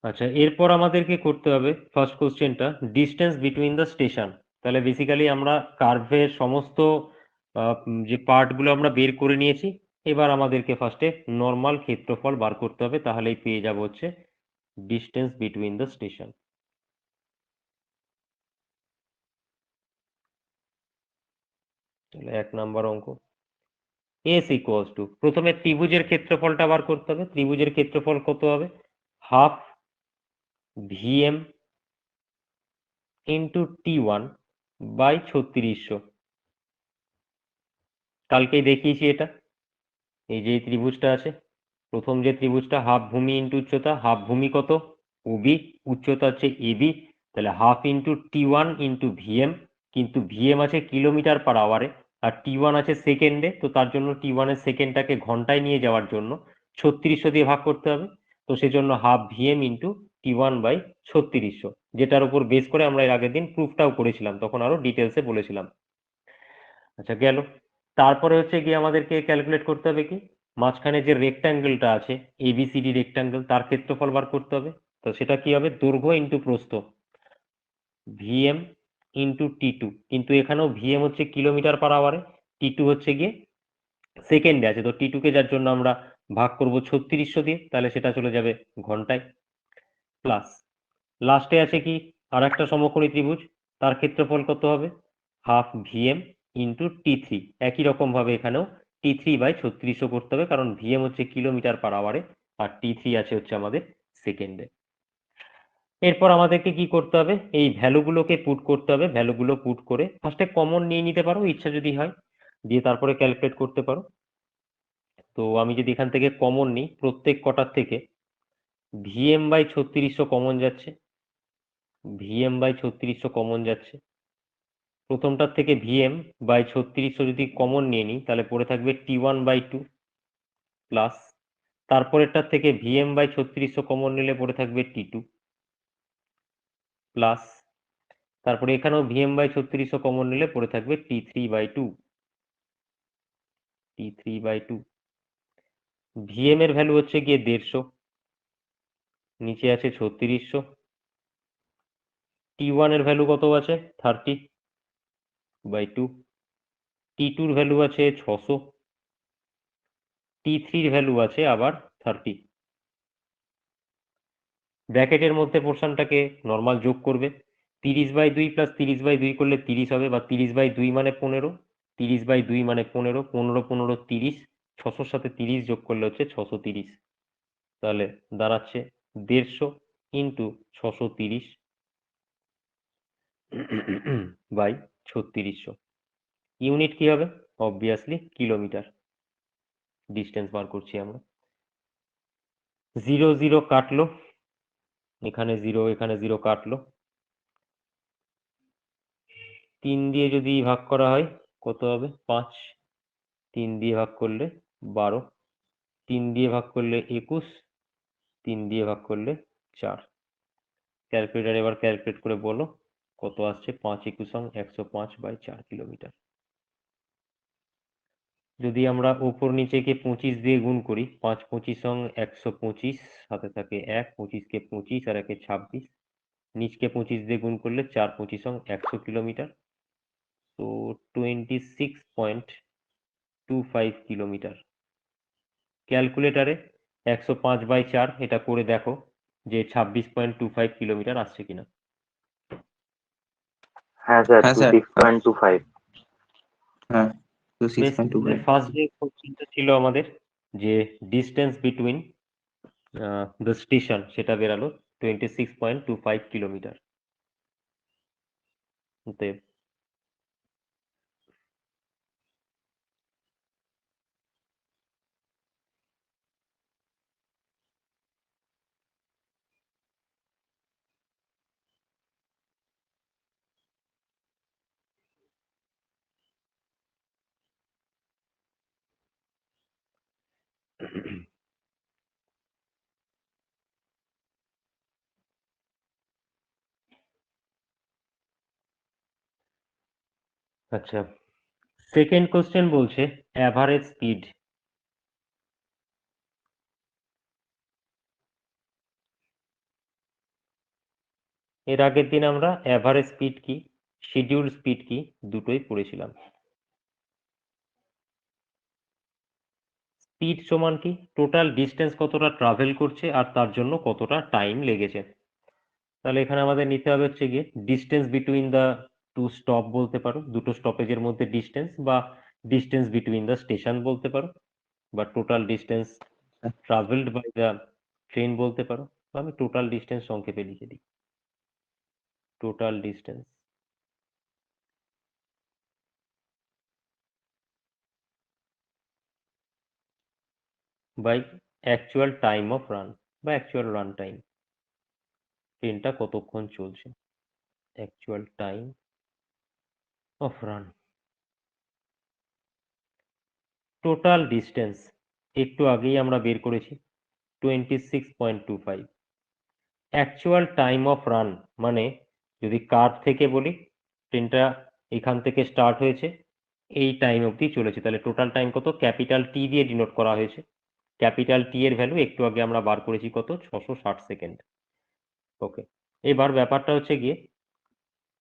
আচ্ছা, এরপর আমাদেরকে করতে হবে ফার্স্ট কোশ্চেনটা, ডিস্টেন্স বিটুইন দ্য স্টেশন। তাহলে বেসিক্যালি আমরা কার্ভের সমস্ত যে পার্টগুলো আমরা বের করে নিয়েছি, এবার আমাদেরকে ফার্স্টে নর্মাল ক্ষেত্রফল বার করতে হবে, তাহলেই পেয়ে যাব হচ্ছে ডিস্টেন্স বিটুইন দ্য স্টেশন। তাহলে 1 নাম্বার অঙ্ক, এস ইকুয়ালস টু, প্রথমে ত্রিভুজের ক্ষেত্রফলটা বার করতে হবে। ত্রিভুজের ক্ষেত্রফল কত হবে? Half VM into T1 by 3600। কালকেই দেখিয়েছি এটা। এই যে ত্রিভুজটা আছে, প্রথম যে ত্রিভুজটা, হাফ ভূমি ইন্টু উচ্চতা, হাফ ভূমি কত? ওবি, উচ্চতা হচ্ছে এবি, তাহলে half into T1 into VM, কিন্তু ভিএম আছে কিলোমিটার পার আওয়ারে আর T1 আছে সেকেন্ডে, তো তার জন্য T1 এর সেকেন্ডটাকে ঘন্টায় নিয়ে যাওয়ার জন্য 3600 দিয়ে ভাগ করতে হবে। তো সেজন্য half VM into T1 by 3600, যেটার উপর বেস করে আমরা এর আগের দিন প্রুফটাও করেছিলাম, তখন আরো ডিটেলসে বলেছিলাম। আচ্ছা, গেল। তারপরে হচ্ছে গিয়ে আমাদেরকে ক্যালকুলেট করতে হবে কি, মাঝখানে যে রেক্ট্যাঙ্গেলটা আছে এবিসিডি রেক্ট্যাঙ্গেল, তার ক্ষেত্রফল বার করতে হবে। তো সেটা কি হবে? দৈর্ঘ্য ইন্টু প্রস্থ, ভিএম ইন্টু T2, কিন্তু এখানেও ভিএম হচ্ছে কিলোমিটার পার আওয়ারে, T2 হচ্ছে গিয়ে সেকেন্ডে আছে, তো T2 কে যার জন্য আমরা ভাগ করব 3600 দিয়ে, তাহলে সেটা চলে যাবে ঘন্টায়। প্লাস লাস্টে আছে কি, আর একটা সমকোণী ত্রিভুজ, তার ক্ষেত্রফল কত হবে? Half VM into T3। একই রকম ভাবে এখানেও T3 বাই 3600 করতে হবে, কারণ ভিএম হচ্ছে কিলোমিটার পার আওয়ারে আর T3 আছে হচ্ছে আমাদের সেকেন্ডে। এরপর আমাদেরকে কি করতে হবে? এই ভ্যালুগুলোকে পুট করতে হবে। ভ্যালুগুলো পুট করে ফার্স্টে কমন নিয়ে নিতে পারো, ইচ্ছা যদি হয়, দিয়ে তারপরে ক্যালকুলেট করতে পারো। তো আমি যদি এখান থেকে কমন নিই, প্রত্যেক কটার থেকে ভিএম বাই 3600 কমন যাচ্ছে, ভিএম বাই 3600 কমন যাচ্ছে। প্রথমটার থেকে ভিএম বাই 3600 যদি কমন নিয়ে নিই, তাহলে পড়ে থাকবে T1 বাই 2, প্লাস তারপরেরটার থেকে ভিএম বাই 3600 কমন নিলে পড়ে থাকবে T2, প্লাস তারপরে এখানেও ভিএম বাই 3600 কমন নিলে পড়ে থাকবে T3 by 2, T3 by 2। VM এর ভ্যালু হচ্ছে গিয়ে 150, নিচে আছে 3600। T1 এর ভ্যালু কত আছে? 30 বাই 2। T2 এর ভ্যালু আছে 600, T3 এর ভ্যালু আছে আবার 30। ব্র্যাকেটের মধ্যে পোর্শনটাকে নর্মাল যোগ করবে, 30/2 প্লাস 30/2 করলে 30 হবে, বা 30/2 মানে 15, 30/2 মানে 15, 15 15 30, 600 সাথে 30 যোগ করলে হচ্ছে 630, তাহলে দাঁড়াচ্ছে 150 ইন্টু 630 বাই 3600। ইউনিট কি হবে? Obviously kilometre. ডিস্টেন্স বার করছি আমরা। 0 0 কাটলো, এখানে 0 এখানে 0 কাটলো, 3 দিয়ে যদি ভাগ করা হয় কত হবে? 5, 3 দিয়ে ভাগ করলে 12, 3 দিয়ে ভাগ করলে 21, 3 দিয়ে ভাগ করলে 4। ক্যালকুলেটর এবার ক্যালকুলেট করে বলো কত আসছে? 5 21 105/4 কিলোমিটার। যদি আমরা ওপর নিচেকে 25 দিয়ে গুণ করি, 5 25 125, সাথে থাকে 1, 25 কে 25 আর 1 26, নিচকে 25 দিয়ে গুণ করলে 4 25 100 কিলোমিটার, তো 26.25 কিলোমিটার। ক্যালকুলেটারে 105/4 এটা করে দেখো যে 26.25 কিলোমিটার আসছে কিনা। হ্যাঁ স্যার, হ্যাঁ স্যার, 26.25। হ্যাঁ বেশ, 26.25। ফার্স্ট যে কোশ্চেনটা ছিল আমাদের, যে ডিস্টেন্স বিটুইন দ্য স্টেশন, সেটা বেরালো 26.25 কিলোমিটার। অতএব আচ্ছা, সেকেন্ড কোশ্চেন বলছে অ্যাভারেজ স্পিড। এর আগের দিন আমরা অ্যাভারেজ স্পিড কি, শিডিউল স্পিড কি, দুটোই পড়েছিলাম। স্পিড সমান কি, টোটাল ডিস্টেন্স কতটা ট্রাভেল করছে আর তার জন্য কতটা টাইম লেগেছে। তাহলে এখানে আমাদের নিতে হবে হচ্ছে গিয়ে distance between the to stop বলতে পারো, দুটো স্টপেজের মধ্যে ডিস্টেন্স, বা ডিস্টেন্স বিটুইন দ্য স্টেশন বলতে পারো, বা total distance travelled by the train বলতে পারো, বা আমি টোটাল ডিস্টেন্স সংক্ষেপে লিখে দিই, total distance by actual time of run বা অ্যাকচুয়াল রান টাইম, ট্রেনটা কতক্ষণ চলছে, actual time of run. Total distance একটু আগেই আমরা বের করেছি 26.25। অ্যাকচুয়াল টাইম অফ রান মানে যদি কার্ভ থেকে বলি, ট্রেনটা এখান থেকে স্টার্ট হয়েছে, এই টাইম অবধি চলেছে, তাহলে টোটাল টাইম কত, ক্যাপিটাল টি দিয়ে ডিনোট করা হয়েছে। ক্যাপিটাল টি এর ভ্যালু একটু আগে আমরা বার করেছি কত, 660 সেকেন্ড। ওকে, এবার ব্যাপারটা হচ্ছে গিয়ে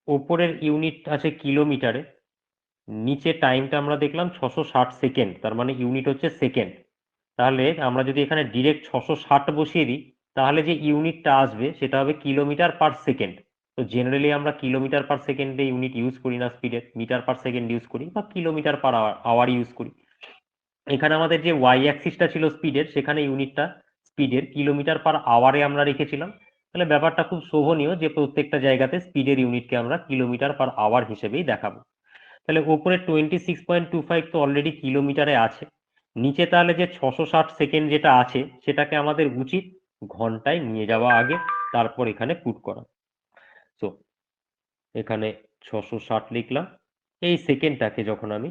ওপরের ইউনিট আছে কিলোমিটারে, নিচে টাইমটা আমরা দেখলাম 660 সেকেন্ড, তার মানে ইউনিট হচ্ছে সেকেন্ড। তাহলে আমরা যদি এখানে ডিরেক্ট 660 বসিয়ে দিই, তাহলে যে ইউনিটটা আসবে সেটা হবে কিলোমিটার পার সেকেন্ড। তো জেনারেলি আমরা কিলোমিটার পার সেকেন্ডে ইউনিট ইউজ করি না স্পিডের, মিটার পার সেকেন্ড ইউজ করি বা কিলোমিটার পার আওয়ার ইউজ করি। এখানে আমাদের যে ওয়াই অ্যাক্সিসটা ছিল স্পিডের, সেখানে ইউনিটটা স্পিডের কিলোমিটার পার আওয়ারে আমরা রেখেছিলাম। তাহলে ব্যাপারটা খুব শোভনীয় যে প্রত্যেকটা জায়গাতে স্পিডের ইউনিটকে আমরা কিলোমিটার পার আওয়ার হিসেবেই দেখাবো। তাহলে উপরে 26.25 তো অলরেডি কিলোমিটারে আছে, নিচে তাহলে যে 660 সেকেন্ড যেটা আছে সেটাকে আমাদের উচিত ঘন্টায় নিয়ে যাওয়া আগে, তারপর এখানে পুট করা। তো এখানে 660 লিখলাম, এই সেকেন্ডটাকে যখন আমি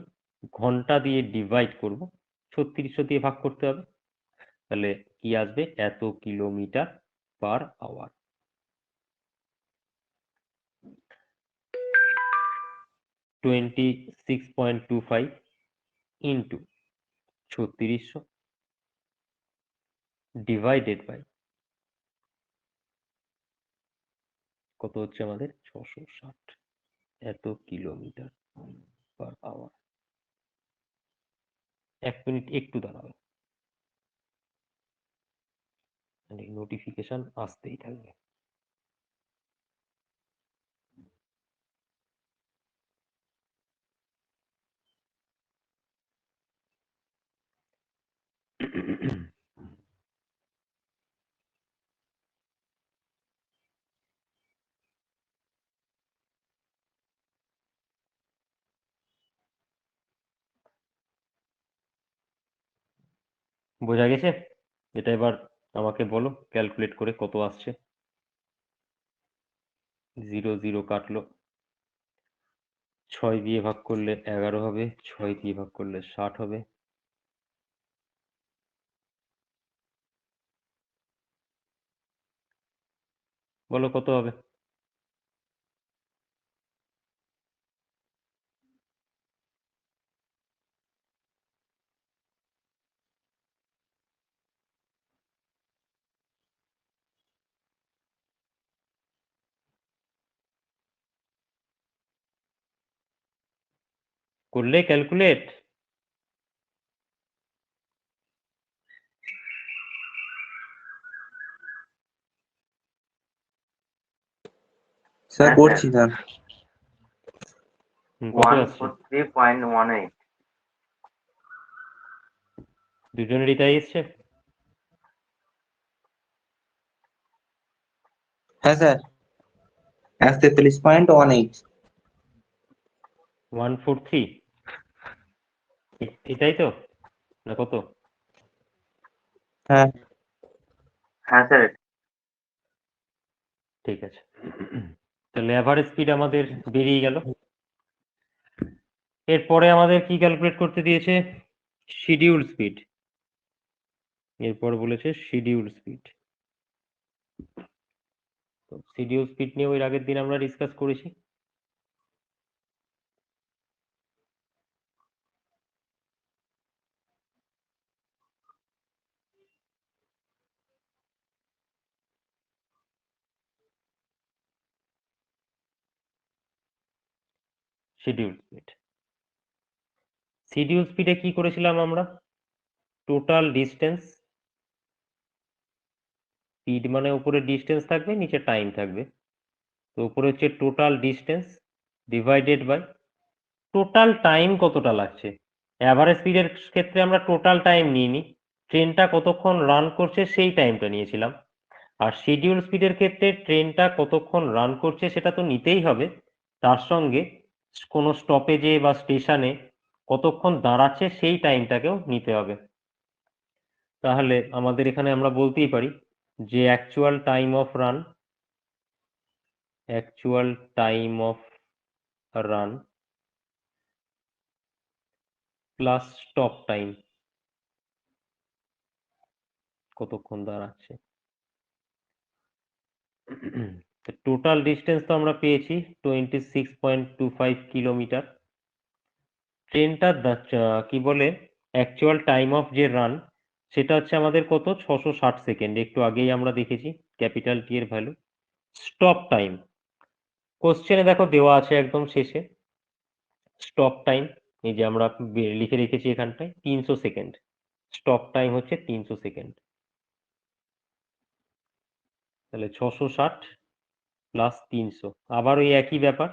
ঘন্টা দিয়ে ডিভাইড করব, 3600 দিয়ে ভাগ করতে হবে, তাহলে কি আসবে, এত kilometre per hour. 26.25 into 3600 divided by কত হচ্ছে আমাদের 660, এত কিলোমিটার পার আওয়ার। 1 মিনিট একটু দাঁড়াবে, নোটিফিকেশন আসতেই থাকবে। বোঝা গেছে? এটা এবার আমাকে বলো ক্যালকুলেট করে কত আসছে। 0 0 কাটলো, 6 দিয়ে ভাগ করলে 11 হবে, 6 দিয়ে ভাগ করলে 60 হবে। বলো কত হবে? করলে ক্যালকুলেট? স্যার হ্যাঁ করছি স্যার। কত আসছে? 143.18। দুজনেরই তাই এসছে? হ্যাঁ স্যার, 143.18। 143 এটাই তো, না কত? হ্যাঁ হ্যাঁ স্যার। ঠিক আছে, তাহলে অ্যাভারেজ স্পিড আমাদের বেরিয়ে গেল। এরপরে আমাদের কি ক্যালকুলেট করতে দিয়েছে, শিডিউল স্পিড। এরপর বলেছে শিডিউল স্পিড। তো শিডিউল স্পিড নিয়ে ওই আগের দিন আমরা ডিসকাস করেছি। Schedule speed. শিডিউল স্পিডে কি করেছিলাম আমরা? টোটাল ডিস্টেন্স, স্পিড মানে উপরে ডিস্টেন্স থাকবে, নিচে টাইম থাকবে। তো উপরে হচ্ছে total distance divided by total time কতটা লাগছে। অ্যাভারেজ স্পিডের ক্ষেত্রে আমরা টোটাল টাইম নিইনি, ট্রেনটা কতক্ষণ রান করছে সেই টাইমটা নিয়েছিলাম। আর শিডিউল স্পিডের ক্ষেত্রে ট্রেনটা কতক্ষণ রান করছে সেটা তো নিতেই হবে, তার সঙ্গে কোনো স্টপেজে বা স্টেশনে কতক্ষণ দাঁড়াচ্ছে সেই টাইমটাকেও নিতে হবে। তাহলে আমাদের এখানে আমরা বলতেই পারি যে actual time of run plus stop time কতক্ষণ দাঁড়াচ্ছে। টোটাল ডিস্টেন্স তো আমরা পেয়েছি 26.25 কিলোমিটার। ট্রেনটা কি বলে অ্যাকচুয়াল টাইম অফ যে রান সেটা হচ্ছে আমাদের কত, 660 সেকেন্ড, একটু আগেই আমরা দেখেছি ক্যাপিটাল টি এর ভ্যালু। স্টপ টাইম কোশ্চেনে দেখো দেওয়া আছে একদম শেষে, স্টপ টাইম এই যে আমরা লিখে রেখেছি এখানটায় 300 সেকেন্ড। স্টপ টাইম হচ্ছে 300 সেকেন্ড। তাহলে 660 প্লাস 300, আবার ওই একই ব্যাপার,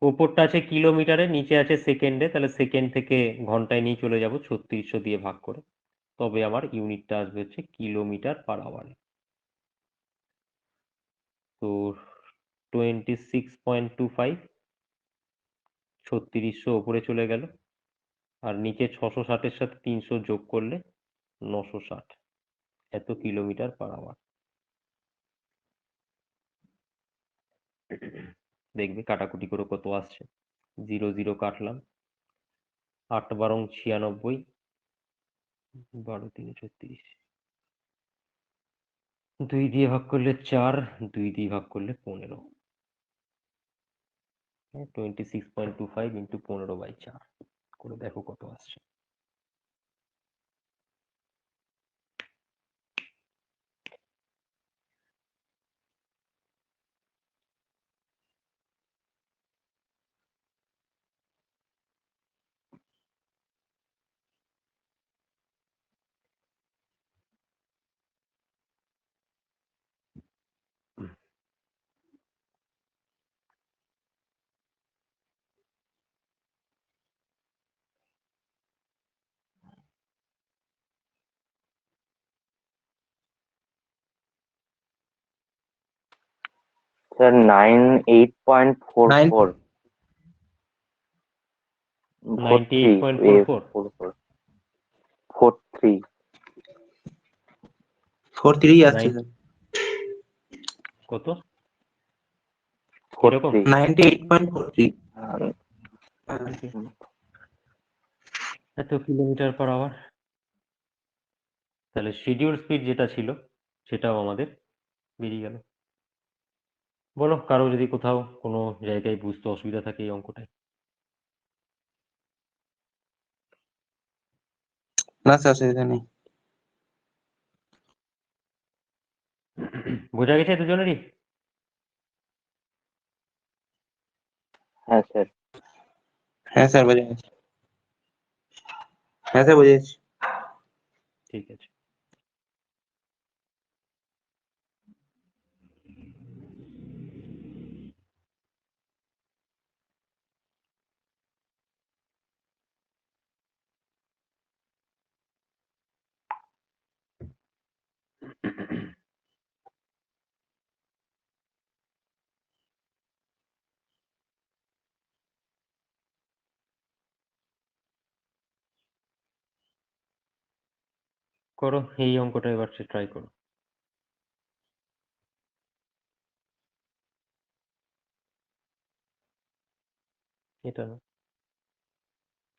উপরটা আছে কিলোমিটারে, নিচে আছে সেকেন্ডে, তাহলে সেকেন্ড থেকে ঘন্টায় নিয়ে চলে যাব 3600 দিয়ে ভাগ করে, তবে আমার ইউনিটটা আসবে হচ্ছে কিলোমিটার পার আওয়ারে। তো 26.25, 3600 ওপরে চলে গেল, আর নিচে 660-এর সাথে 300 যোগ করলে 960, এত কিলোমিটার পার আওয়ার। দেখবে কাটাকুটি করে কত আসছে, 0 0 কাটলাম, 8 বারং 96, 12 3 36, 2 দিয়ে ভাগ করলে 4, 2 দিয়ে ভাগ করলে 15, 26.25 ইন্টু 15/4 করে দেখো কত আসছে। স্যার 98.44 98.44 43 43 আসছে Nine- স্যার। কত 43 কিরকম 98.43। এত কিলোমিটার পার আওয়ার। তাহলে শিডিউল স্পিড যেটা ছিল সেটাও আমাদের বেরিয়ে গেল। বলো কারো যদি কোথাও কোনো জায়গায় বুঝতে অসুবিধা থাকে এই অঙ্কটায়। না স্যার অসুবিধা নেই। বোঝা গেছে দুজনেরই? হ্যাঁ স্যার। হ্যাঁ স্যার বোঝা গেছে। হ্যাঁ স্যার বোঝা গেছে। ঠিক আছে। করো এই অঙ্কটা এবার ট্রাই করো। এটা না,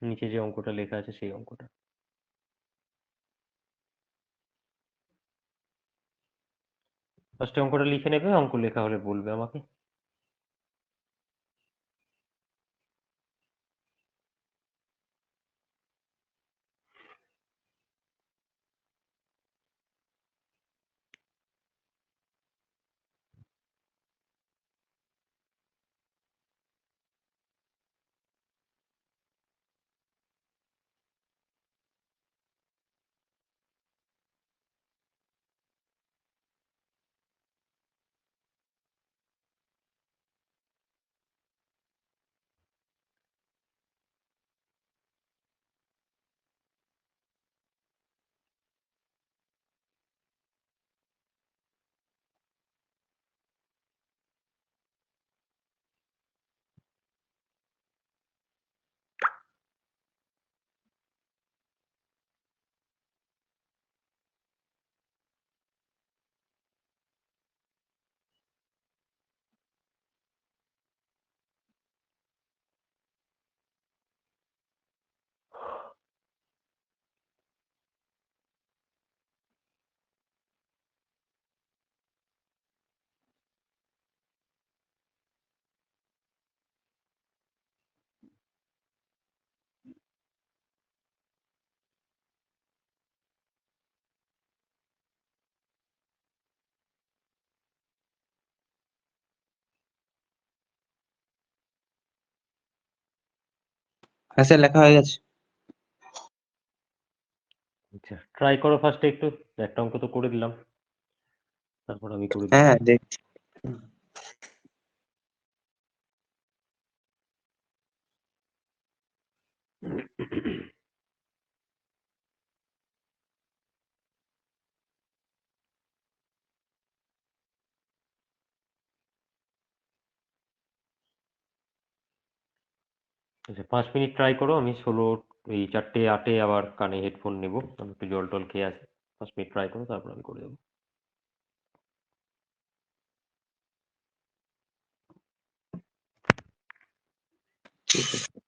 নিচে যে অঙ্কটা লেখা আছে সেই অঙ্কটা। ফার্স্টে অঙ্কটা লিখে নেবে, অঙ্ক লেখা হলে বলবে আমাকে। হ্যাঁ স্যার, লেখা হয়ে গেছে। আচ্ছা, ট্রাই করো ফার্স্টে একটু। একটা অঙ্ক তো করে দিলাম, তারপর আমি করে হ্যাঁ দিচ্ছি। হ্যাঁ, দেখছি। আচ্ছা, 5 মিনিট ট্রাই করো। আমি 4:08 আবার কানে হেডফোন নেব। আমি একটু জল টল খেয়ে আসি। 5 মিনিট ট্রাই করো, তারপর আমি করে দেবো। ঠিক আছে।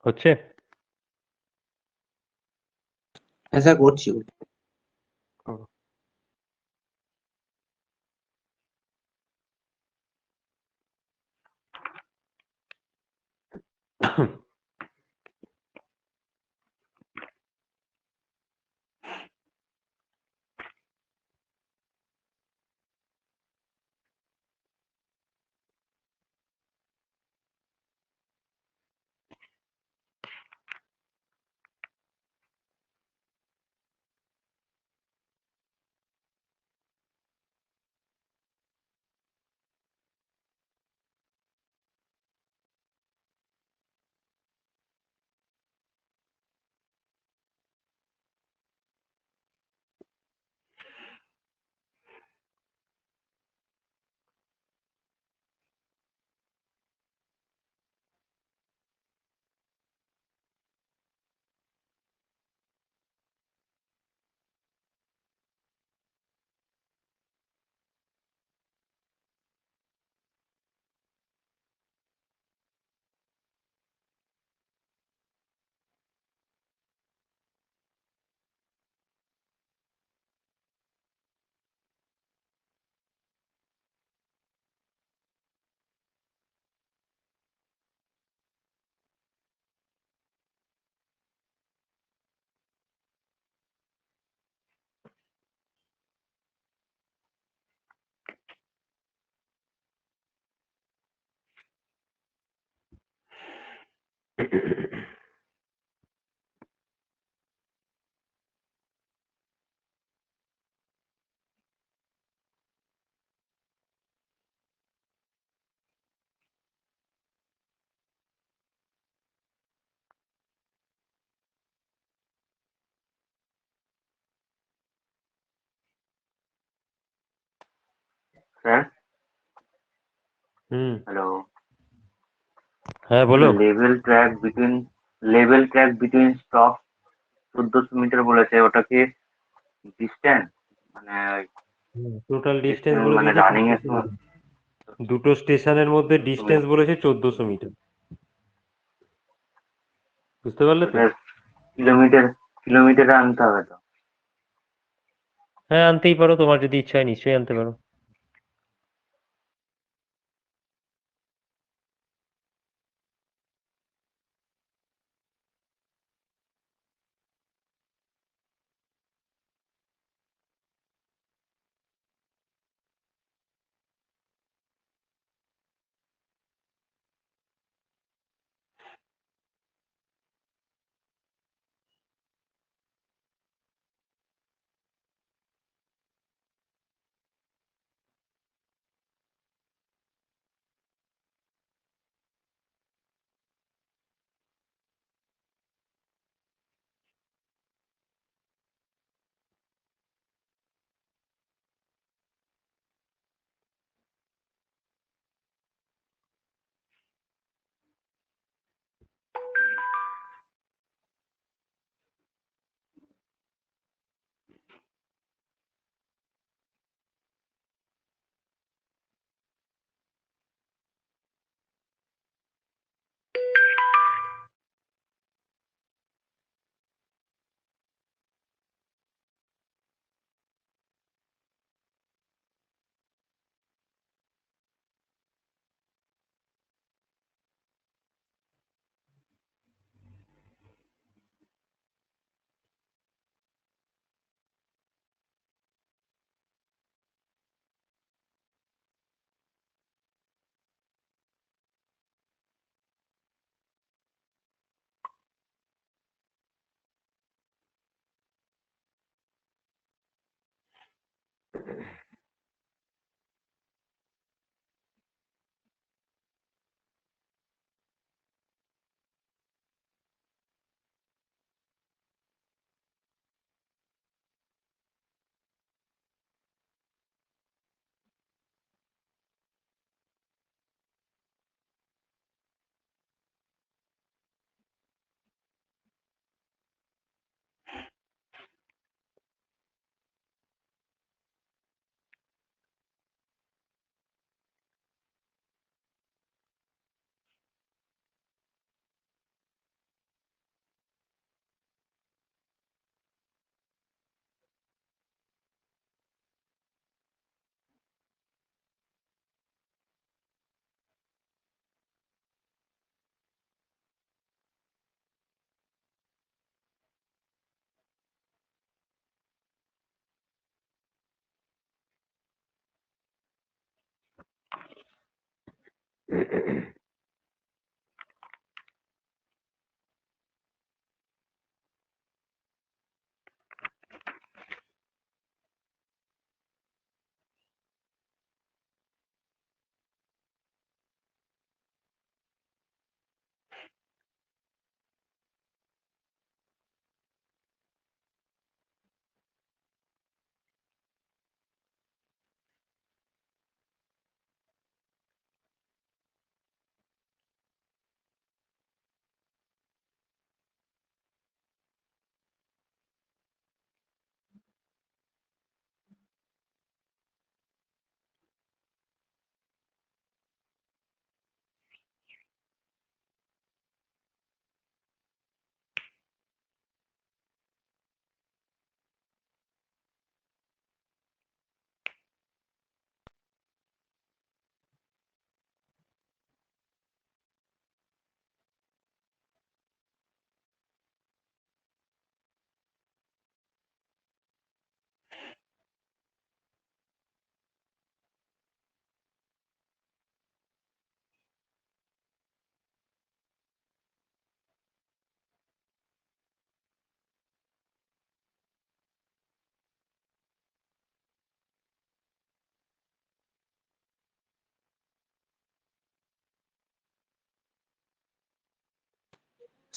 হচ্ছে? হ্যাঁ স্যার, করছি। করো। স্যার, হুম। হ্যালো। হ্যাঁ বলো। Level track between stop 1400 metre বলেছে, ওটা কি ডিস্টেন্স মানে টোটাল ডিস্টেন্স বলে মানে দিয়েছে রানিং এর 1400 সময় মিটার। দুটো স্টেশনের মধ্যে 1400 ডিস্টেন্স মিটার, বলেছে 1400 মিটার। বুঝতে পারলে তো? ওটা কিলোমিটার কিলোমিটারে আনতে হবে তো। হ্যাঁ আনতেই পারো, তোমার যদি ইচ্ছা হয় নিশ্চয়ই আনতে পারো।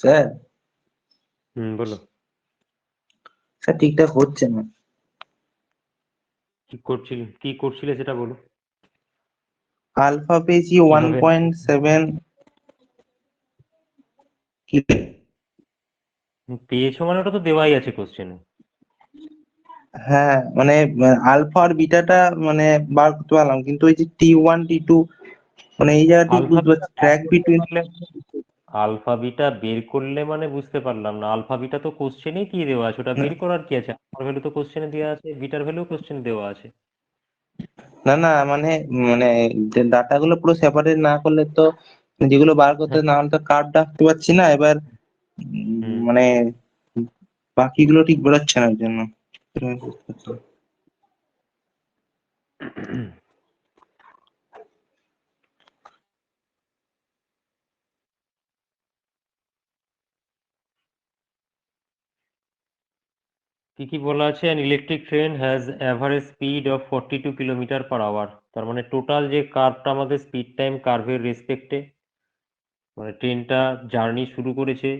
স্যার বলো। স্যার ঠিকঠাক হচ্ছে না। কি করছিলে সেটা বলো। আলফা পেয়েছি কিভাবে? 1.7, কি পেয়েছো মানে ওটা তো দেওয়াই আছে কোশ্চেনে। হ্যাঁ মানে আলফা আর বিটাটা মানে বার করতে পারলাম, কিন্তু ওই যে T1 T2 মানে এই জায়গাটি আলফা বুঝতে বিটা পারছি, বার ট্র্যাক করতে বিটুইন। পারলে, আলফা বিটা বের করলে মানে বুঝতে পারলাম না, আলফা বিটা তো কোশ্চেনেই দিয়ে দেওয়া আছে, ওটা বের করার কি আছে? আলফার ভ্যালু তো কোশ্চেনে দেওয়া আছে, বিটার ভ্যালু কোশ্চেনে দেওয়া আছে। না না মানে মানে ডাটা গুলো পুরো সেপারেট না করলে তো, যেগুলো বার করতে হ্যাঁ। না হলে তো কার্ভ ডাকতে পারছি না এবার। হুম। মানে বাকিগুলো ঠিক বেরোচ্ছে না ওই জন্য। কি কি বলা আছে? An electric train has average speed of 42 kilometre per hour. তার মানে টোটাল যে কার্ভটা আমাদের স্পিড টাইম কার্ভের রেসপেক্টে, মানে ট্রেনটা জার্নি শুরু করেছে,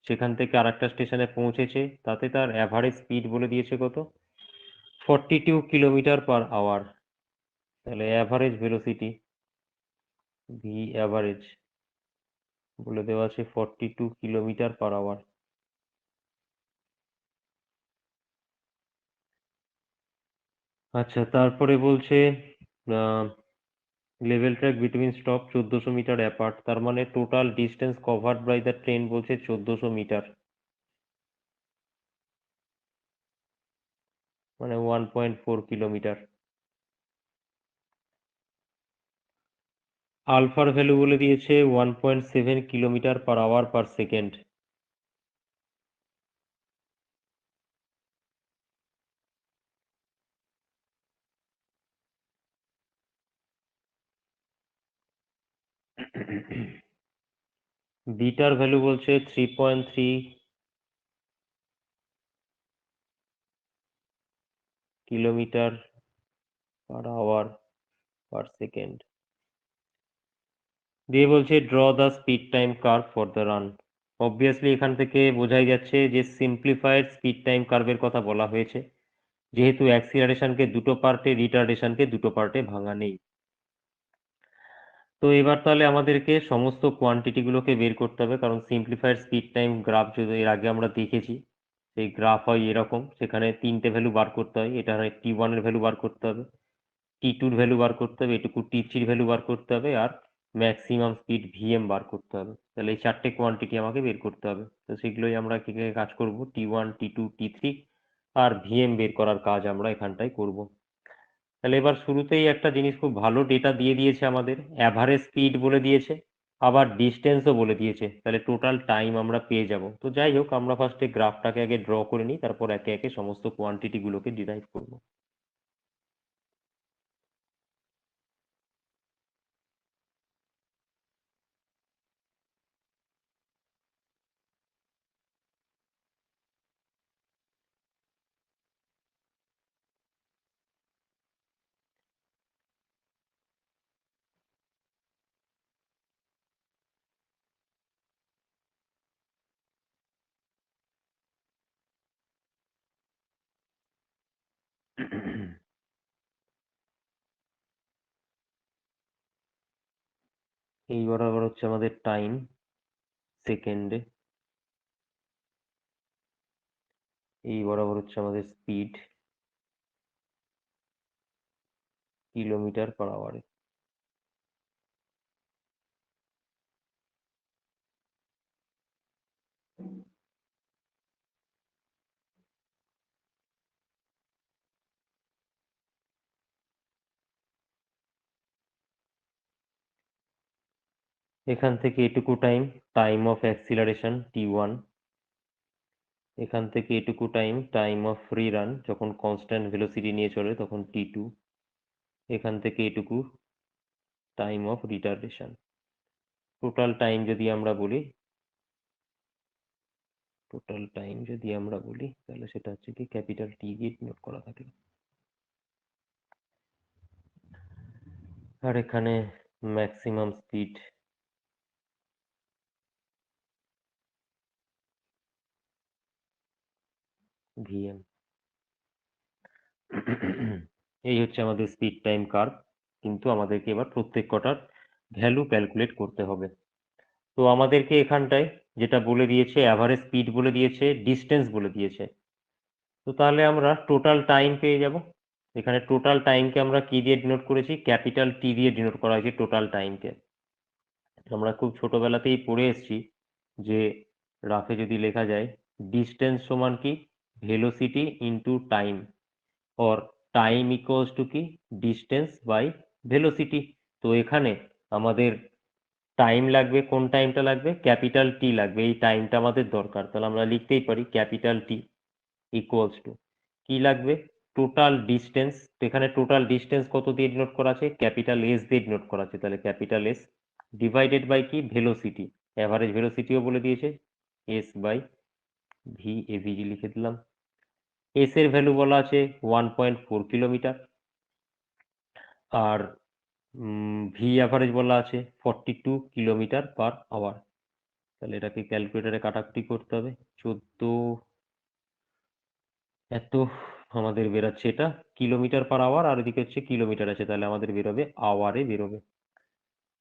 সেখান থেকে আরেকটা স্টেশনে পৌঁছেছে, তাতে তার অ্যাভারেজ স্পিড বলে দিয়েছে কত? 42 কিলোমিটার পার আওয়ার। তাহলে অ্যাভারেজ ভেলোসিটি ভি অ্যাভারেজ বলে দেওয়া আছে 42 কিলোমিটার পার আওয়ার। আচ্ছা, তারপরে বলছে level track between stop 1400 metre apart. তার মানে total distance covered by the train বলছে 1400 মিটার, মানে 1.4 কিলোমিটার। আলফার ভ্যালু বলে দিয়েছে 1.7 kilometre per hour per second. বিটার ভ্যালু বলছে 3.3 kilometre per hour per second. দিয়ে বলছে draw the speed time curve for the run. Obviously এখান থেকে বোঝাই যাচ্ছে যে সিম্পলিফাইড স্পিড টাইম কার্ভের কথা বলা হয়েছে, যেহেতু অ্যাক্সিলারেশনকে দুটো পার্টে, রিটার্ডেশনকে দুটো পার্টে ভাঙা নেই। তো এবার তাহলে আমাদেরকে সমস্ত কোয়ান্টিটি গুলোকে বের করতে হবে, কারণ সিম্পলিফাইড স্পিড টাইম গ্রাফ যদি এর আগে আমরা দেখেছি, সেই গ্রাফ হয় এরকম, সেখানে তিনটে ভ্যালু বার করতে হয়। এটা হয় T1 এর ভ্যালু বার করতে হবে, T2 এর ভ্যালু বার করতে হবে, এটুকু T3 এর ভ্যালু বার করতে হবে, আর ম্যাক্সিমাম স্পিড Vm বার করতে হবে। তাহলে এই চারটে কোয়ান্টিটি আমাকে বের করতে হবে। তো সেগুলোই আমরা কি কাজ করব, T1 T2 T3 আর Vm বের করার কাজ আমরা এখানটায় করব। তাহলে এবার শুরুতেই একটা জিনিস খুব ভালো ডেটা দিয়ে দিয়েছে আমাদের, অ্যাভারেজ স্পিড বলে দিয়েছে, আবার ডিস্টেন্সও বলে দিয়েছে, তাহলে টোটাল টাইম আমরা পেয়ে যাব। তো যাই হোক, আমরা ফার্স্টে গ্রাফটাকে আগে ড্র করে নিই, তারপর একে একে সমস্ত কোয়ান্টিটি গুলোকে ডিরাইভ করব। এই বরাবর হচ্ছে আমাদের টাইম সেকেন্ডে, এই বরাবর হচ্ছে আমাদের স্পিড কিলোমিটার পার আওয়ারে। এখান থেকে এটুকু time, time of acceleration T1। এখান থেকে এটুকু time, time of free run যখন কনস্ট্যান্ট ভেলোসিটি নিয়ে চলে তখন T2। এখান থেকে এটুকু time of retardation. Total time যদি আমরা বলি, টোটাল টাইম যদি আমরা বলি তাহলে সেটা হচ্ছে কি ক্যাপিটাল টি গেট নোট করা থাকে, আর এখানে ম্যাক্সিমাম স্পিড Vm। এই হচ্ছে আমাদের স্পিড টাইম কার্ভ, কিন্তু আমাদেরকে এবার প্রত্যেক কটার ভ্যালু ক্যালকুলেট করতে হবে। তো আমাদেরকে এখানটায় যেটা বলে দিয়েছে অ্যাভারেজ স্পিড বলে দিয়েছে, ডিস্টেন্স বলে দিয়েছে। তো তাহলে আমরা টোটাল টাইম পেয়ে যাব। এখানে টোটাল টাইমকে আমরা কি দিয়ে ডিনোট করেছি? ক্যাপিটাল টি দিয়ে ডিনোট করা হয়েছে টোটাল টাইমকে। আমরা খুব ছোটবেলাতেই পড়ে এসেছি যে রাফে যদি লেখা যায় ডিস্টেন্স সমান কি velocity into time, or time equals to কি ডিস্টেন্স বাই ভেলোসিটি। তো এখানে আমাদের টাইম লাগবে, কোন টাইমটা লাগবে? ক্যাপিটাল টি লাগবে, এই টাইমটা আমাদের দরকার। তাহলে আমরা লিখতেই পারি ক্যাপিটাল টি ইকুয়ালস টু কি লাগবে? Total distance. তো এখানে টোটাল ডিস্টেন্স কত দিয়ে ডিনোট করা আছে? ক্যাপিটাল এস দিয়ে ডিনোট করা আছে। তাহলে ক্যাপিটাল এস ডিভাইডেড বাই কি ভেলোসিটি, অ্যাভারেজ ভেলোসিটিও বলে দিয়েছে, এস বাই ভি, এভিজি লিখে দিলাম। এস এর ভ্যালু বলা আছে 1.4 কিলোমিটার, আর ভি অ্যাভারেজ বলা আছে 42 কিলোমিটার পার আওয়ার। তাহলে এটাকে ক্যালকুলেটারে কাটাকুটি করতে হবে। 14 এত আমাদের বেরোচ্ছে এটা কিলোমিটার পার আওয়ার, আর এদিকে হচ্ছে কিলোমিটার আছে, তাহলে আমাদের বেরোবে আওয়ারে বেরোবে।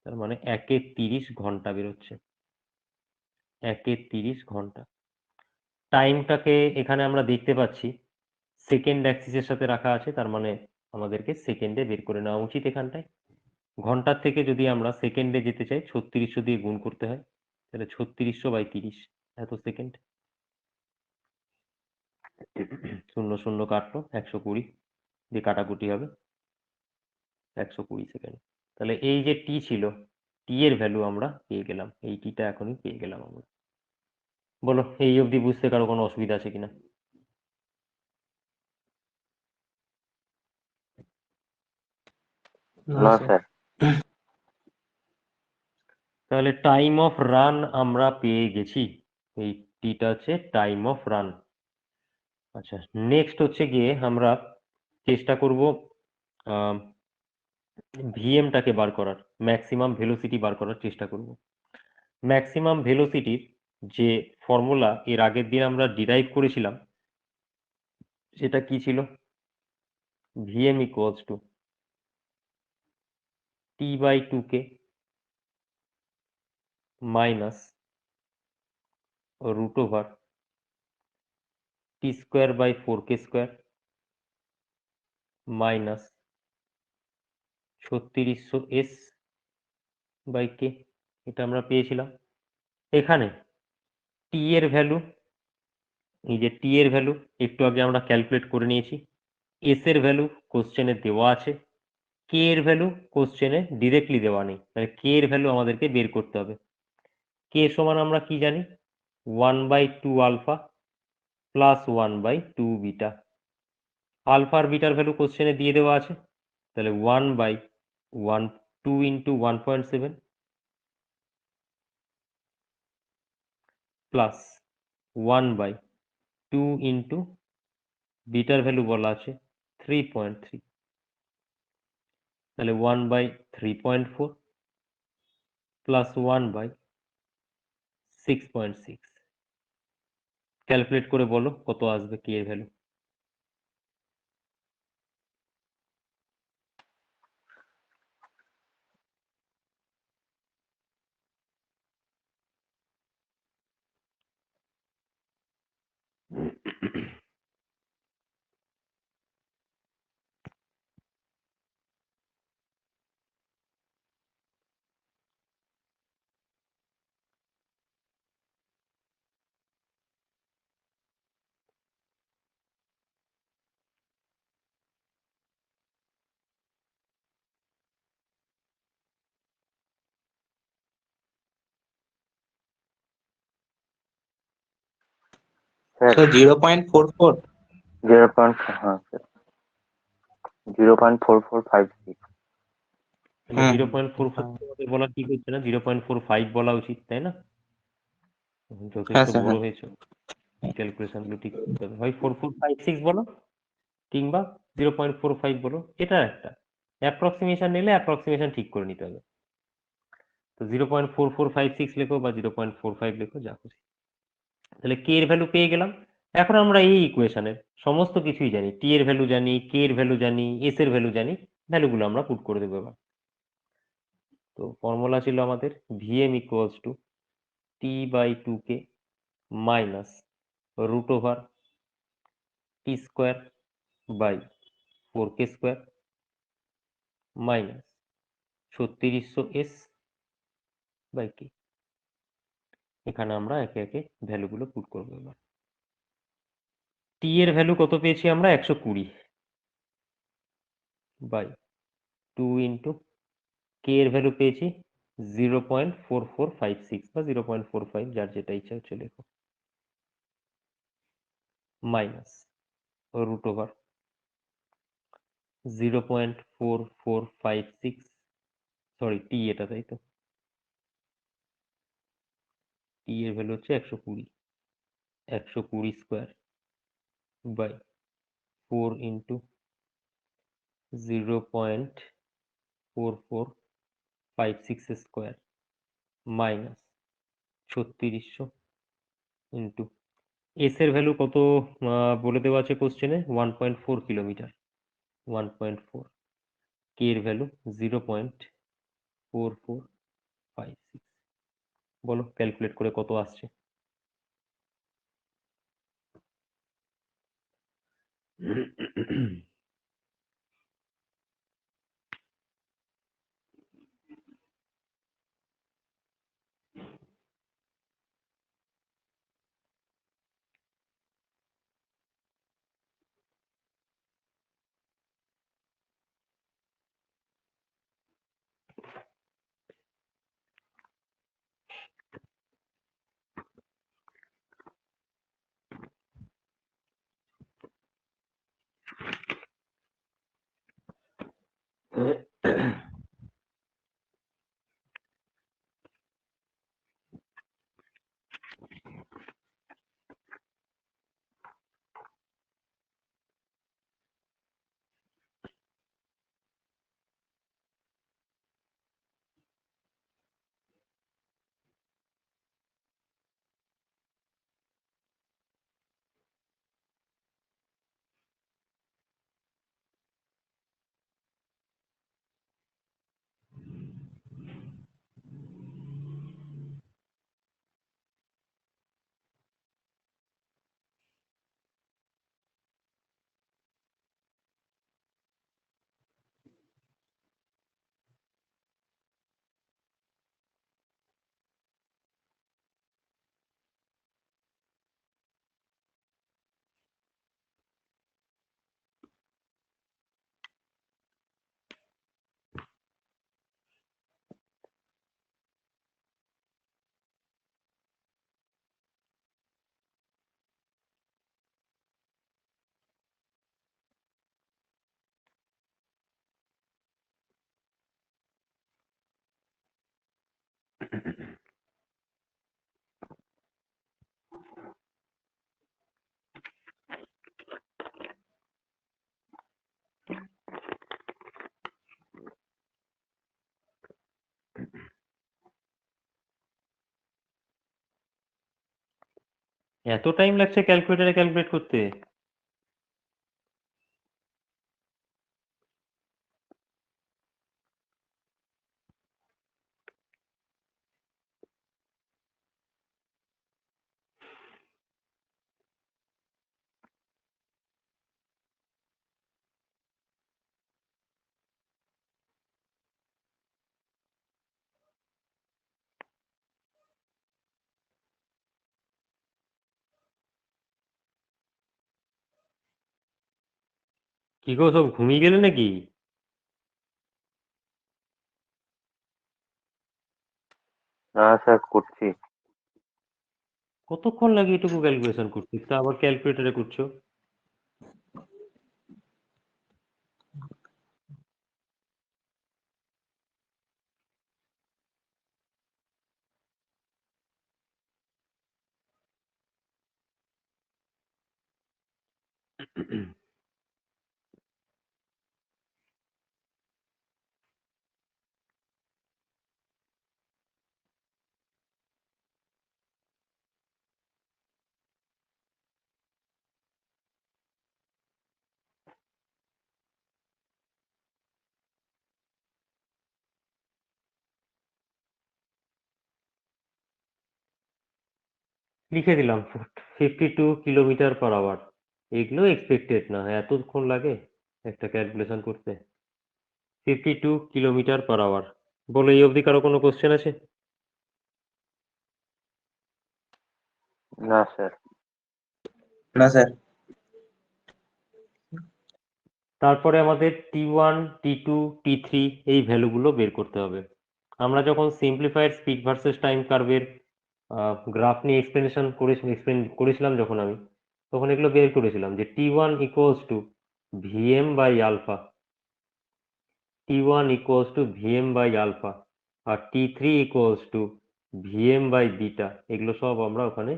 তার মানে 1 এ 30 ঘন্টা বেরোচ্ছে, 1 এ 30 ঘন্টা। টাইমটাকে এখানে আমরা দেখতে পাচ্ছি সেকেন্ড অ্যাক্সিসের সাথে রাখা আছে, তার মানে আমাদেরকে সেকেন্ডে বের করে নেওয়া উচিত এখানটায়। ঘন্টার থেকে যদি আমরা সেকেন্ডে যেতে চাই 3600 দিয়ে গুণ করতে হয়, তাহলে 3600 বাই 30 এত সেকেন্ড। 0 0 কাটলো, 120 দিয়ে কাটাকুটি হবে, 120 সেকেন্ড। তাহলে এই যে টি ছিল, টি এর ভ্যালু আমরা পেয়ে গেলাম, এই টিটা এখনই পেয়ে গেলাম আমরা। বলো এই অবধি বুঝতে কারো কোনো অসুবিধা আছে কিনা? না স্যার। তাহলে টাইম অফ রান আমরা পেয়ে গেছি, এই টিটা হচ্ছে টাইম অফ রান। আচ্ছা, নেক্সট হচ্ছে গিয়ে আমরা চেষ্টা করব ভিএমটাকে বার করার, ম্যাক্সিমাম ভেলোসিটি বার করার চেষ্টা করব। ম্যাক্সিমাম ভেলোসিটির যে ফর্মুলা এর আগের দিন আমরা ডিরাইভ করেছিলাম সেটা কি ছিল? VM equals to T by 2k minus root over T square by 4k square minus 3600 S by K, এটা আমরা পেয়েছিলাম। এখানে টি এর ভ্যালু, এই যে টি এর ভ্যালু একটু আগে আমরা ক্যালকুলেট করে নিয়েছি, এস এর ভ্যালু কোশ্চেনে দেওয়া আছে, কে এর ভ্যালু কোশ্চেনে ডিরেক্টলি দেওয়া নেই, তাহলে কে এর ভ্যালু আমাদেরকে বের করতে হবে। কে সমান আমরা কি জানি? 1/2 আলফা প্লাস 1/2 বিটা। আলফা আর বিটার ভ্যালু কোশ্চেনে দিয়ে দেওয়া আছে, তাহলে 1/2 into 1.7 plus 1/2 into bitter value বলা আছে 3.3, তাহলে 1/3.4 প্লাস 1/6.6। ক্যালকুলেট করে বলো কত আসবে কে এর ভ্যালু? Sir So 0.44. হ্যাঁ স্যার 0.4456। তাহলে 0.44 আমাদের বলা ঠিক হচ্ছে না, 0.45 বলা উচিত, তাই না? যথেষ্ট স্যার, বড় হ্যাঁ। হয়েছে, ক্যালকুলেশন গুলো ঠিক করতে হবে। হয় 4456 বলো কিংবা 0.45 বলো, এটা একটা অ্যাপ্রক্সিমেশন নিলে অ্যাপ্রক্সিমেশন ঠিক করে নিতে হবে। তো 0.4456 লেখো বা 0.45 লেখো, যা খুশি। তাহলে কে এর ভ্যালু পেয়ে গেলাম। এখন আমরা এই ইকুয়েশনের সমস্ত কিছুই জানি, টি এর ভ্যালু জানি, কে এর ভ্যালু জানি, এস এর ভ্যালু জানি, ভ্যালুগুলো আমরা পুট করে দেবো এবার। তো ফর্মুলা ছিল আমাদের VM equals two t/2k minus root over t square by 4k square minus 3600s by k। এখানে আমরা একে একে ভ্যালুগুলো পুট করবো। এবার টি এর ভ্যালু কত পেয়েছি আমরা 120 বাই 2 ইন্টু কে এর ভ্যালু পেয়েছি 0.4456 বা 0.45, যার যেটা ইচ্ছা হচ্ছে লেখো, minus root over 0.4456, sorry T এটা, তাই তো, টি এর ভ্যালু হচ্ছে 120 square by 4 into 0.4456 square minus 3600 into S এর ভ্যালু কত বলে দেওয়া আছে কোশ্চেনে, 1.4 কিলোমিটার, 1.4, কে এর ভ্যালু 0.4456। বলো ক্যালকুলেট করে কত আসছে। এত টাইম লাগছে ক্যালকুলেটরে ক্যালকুলেট করতে? কি গো, সব ঘুমিয়ে গেলে নাকি? না স্যার, করছি। কতক্ষণ লাগে এটুকু ক্যালকুলেশন করতে, তা আবার ক্যালকুলেটরে করছো? লিখে দিলাম 52 কিলোমিটার পার আওয়ার। এগুলো এক্সপেক্টেড না, এতক্ষণ লাগে একটা ক্যালকুলেশন করতে। 52 কিলোমিটার পার আওয়ার। বলো, এই অবধি কারো কোনো কোশ্চেন আছে? না স্যার। না স্যার। তারপরে আমাদের T1, T2, T3 এই ভ্যালুগুলো বের করতে হবে। আমরা যখন সিম্পলিফাইড স্পিড ভার্সেস টাইম কার্ভের গ্রাফ নিয়ে এক্সপ্লেন করেছিলাম যখন আমি, তখন এগুলো বের করেছিলাম যে T1 equals to Vm by alpha, T1 equals to Vm by alpha আর T3 equals to Vm by beta, এগুলো সব আমরা ওখানে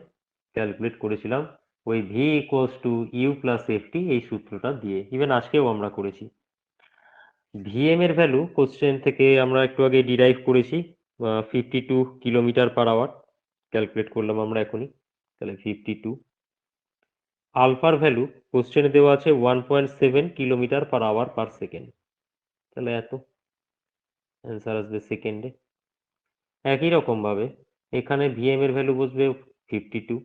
ক্যালকুলেট করেছিলাম ওই V equals to U plus FT এই সূত্রটা দিয়ে। ইভেন আজকেও আমরা করেছি। Vm এর ভ্যালু কোশ্চেন থেকে আমরা একটু আগে ডিরাইভ করেছি, 52 কিলোমিটার পার আওয়ার ক্যালকুলেট করলাম আমরা এখনই, তাহলে 52। আলফার ভ্যালু কোশ্চেনে দেওয়া আছে 1.7 kilometre per hour per second, তাহলে এত অ্যান্সার আসবে সেকেন্ডে। একই রকম ভাবে এখানে Vm এর ভ্যালু বসবে 52,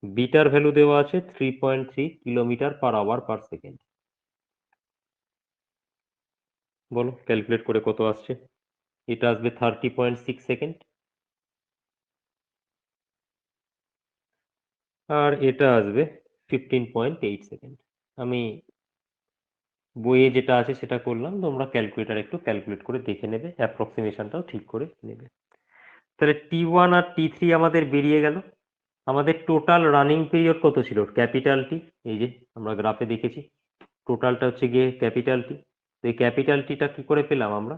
বিটার ভ্যালু দেওয়া আছে 3.3 kilometre per hour per second. বলো ক্যালকুলেট করে কত আসছে? এটা আসবে 30.6 সেকেন্ড আর এটা আসবে 15.8 সেকেন্ড। আমি বইয়ে যেটা আছে সেটা করলাম, তোমরা ক্যালকুলেটার একটু ক্যালকুলেট করে দেখে নেবে, অ্যাপ্রক্সিমেশনটাও ঠিক করে নেবে। তাহলে T1 আর T3 আমাদের বেরিয়ে গেল। আমাদের টোটাল রানিং পিরিয়ড কত ছিল? ক্যাপিটাল টি, এই যে আমরা গ্রাফে দেখেছি টোটালটা হচ্ছে গিয়ে ক্যাপিটাল টি। এই ক্যাপিটাল টিটা কি করে পেলাম আমরা?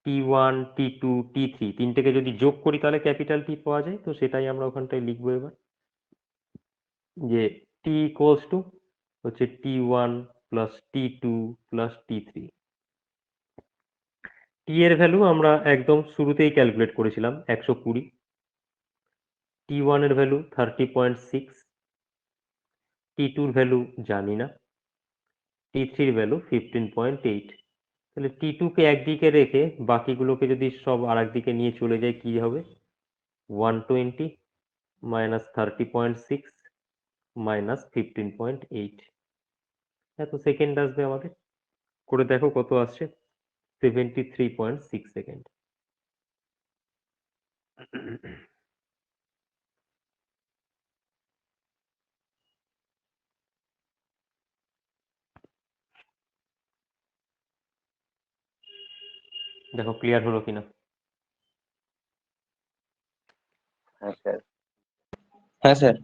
T1, T2, T3 তিনটেকে যদি যোগ করি তাহলে ক্যাপিটাল টি পাওয়া যায়, তো সেটাই আমরা ওখানটায় লিখবো এবার, যে T ইকুয়ালস টু হচ্ছে T1 plus T2 plus T3। টি এর ভ্যালু আমরা একদম শুরুতেই ক্যালকুলেট করেছিলাম 120, T1 এর ভ্যালু 30.6, T2 এর ভ্যালু জানি না, T3 এর ভ্যালু 15.8। তাহলে T2 কে একদিকে রেখে বাকিগুলোকে যদি সব আর একদিকে নিয়ে চলে যায় কি হবে? 120 মাইনাস 30.6 মাইনাস 15.8, এত সেকেন্ড আসবে আমাদের। করে দেখো কত আসছে, 73.6 সেকেন্ড। দেখো ক্লিয়ার হলো কিনা? হ্যাঁ স্যার। হ্যাঁ স্যার।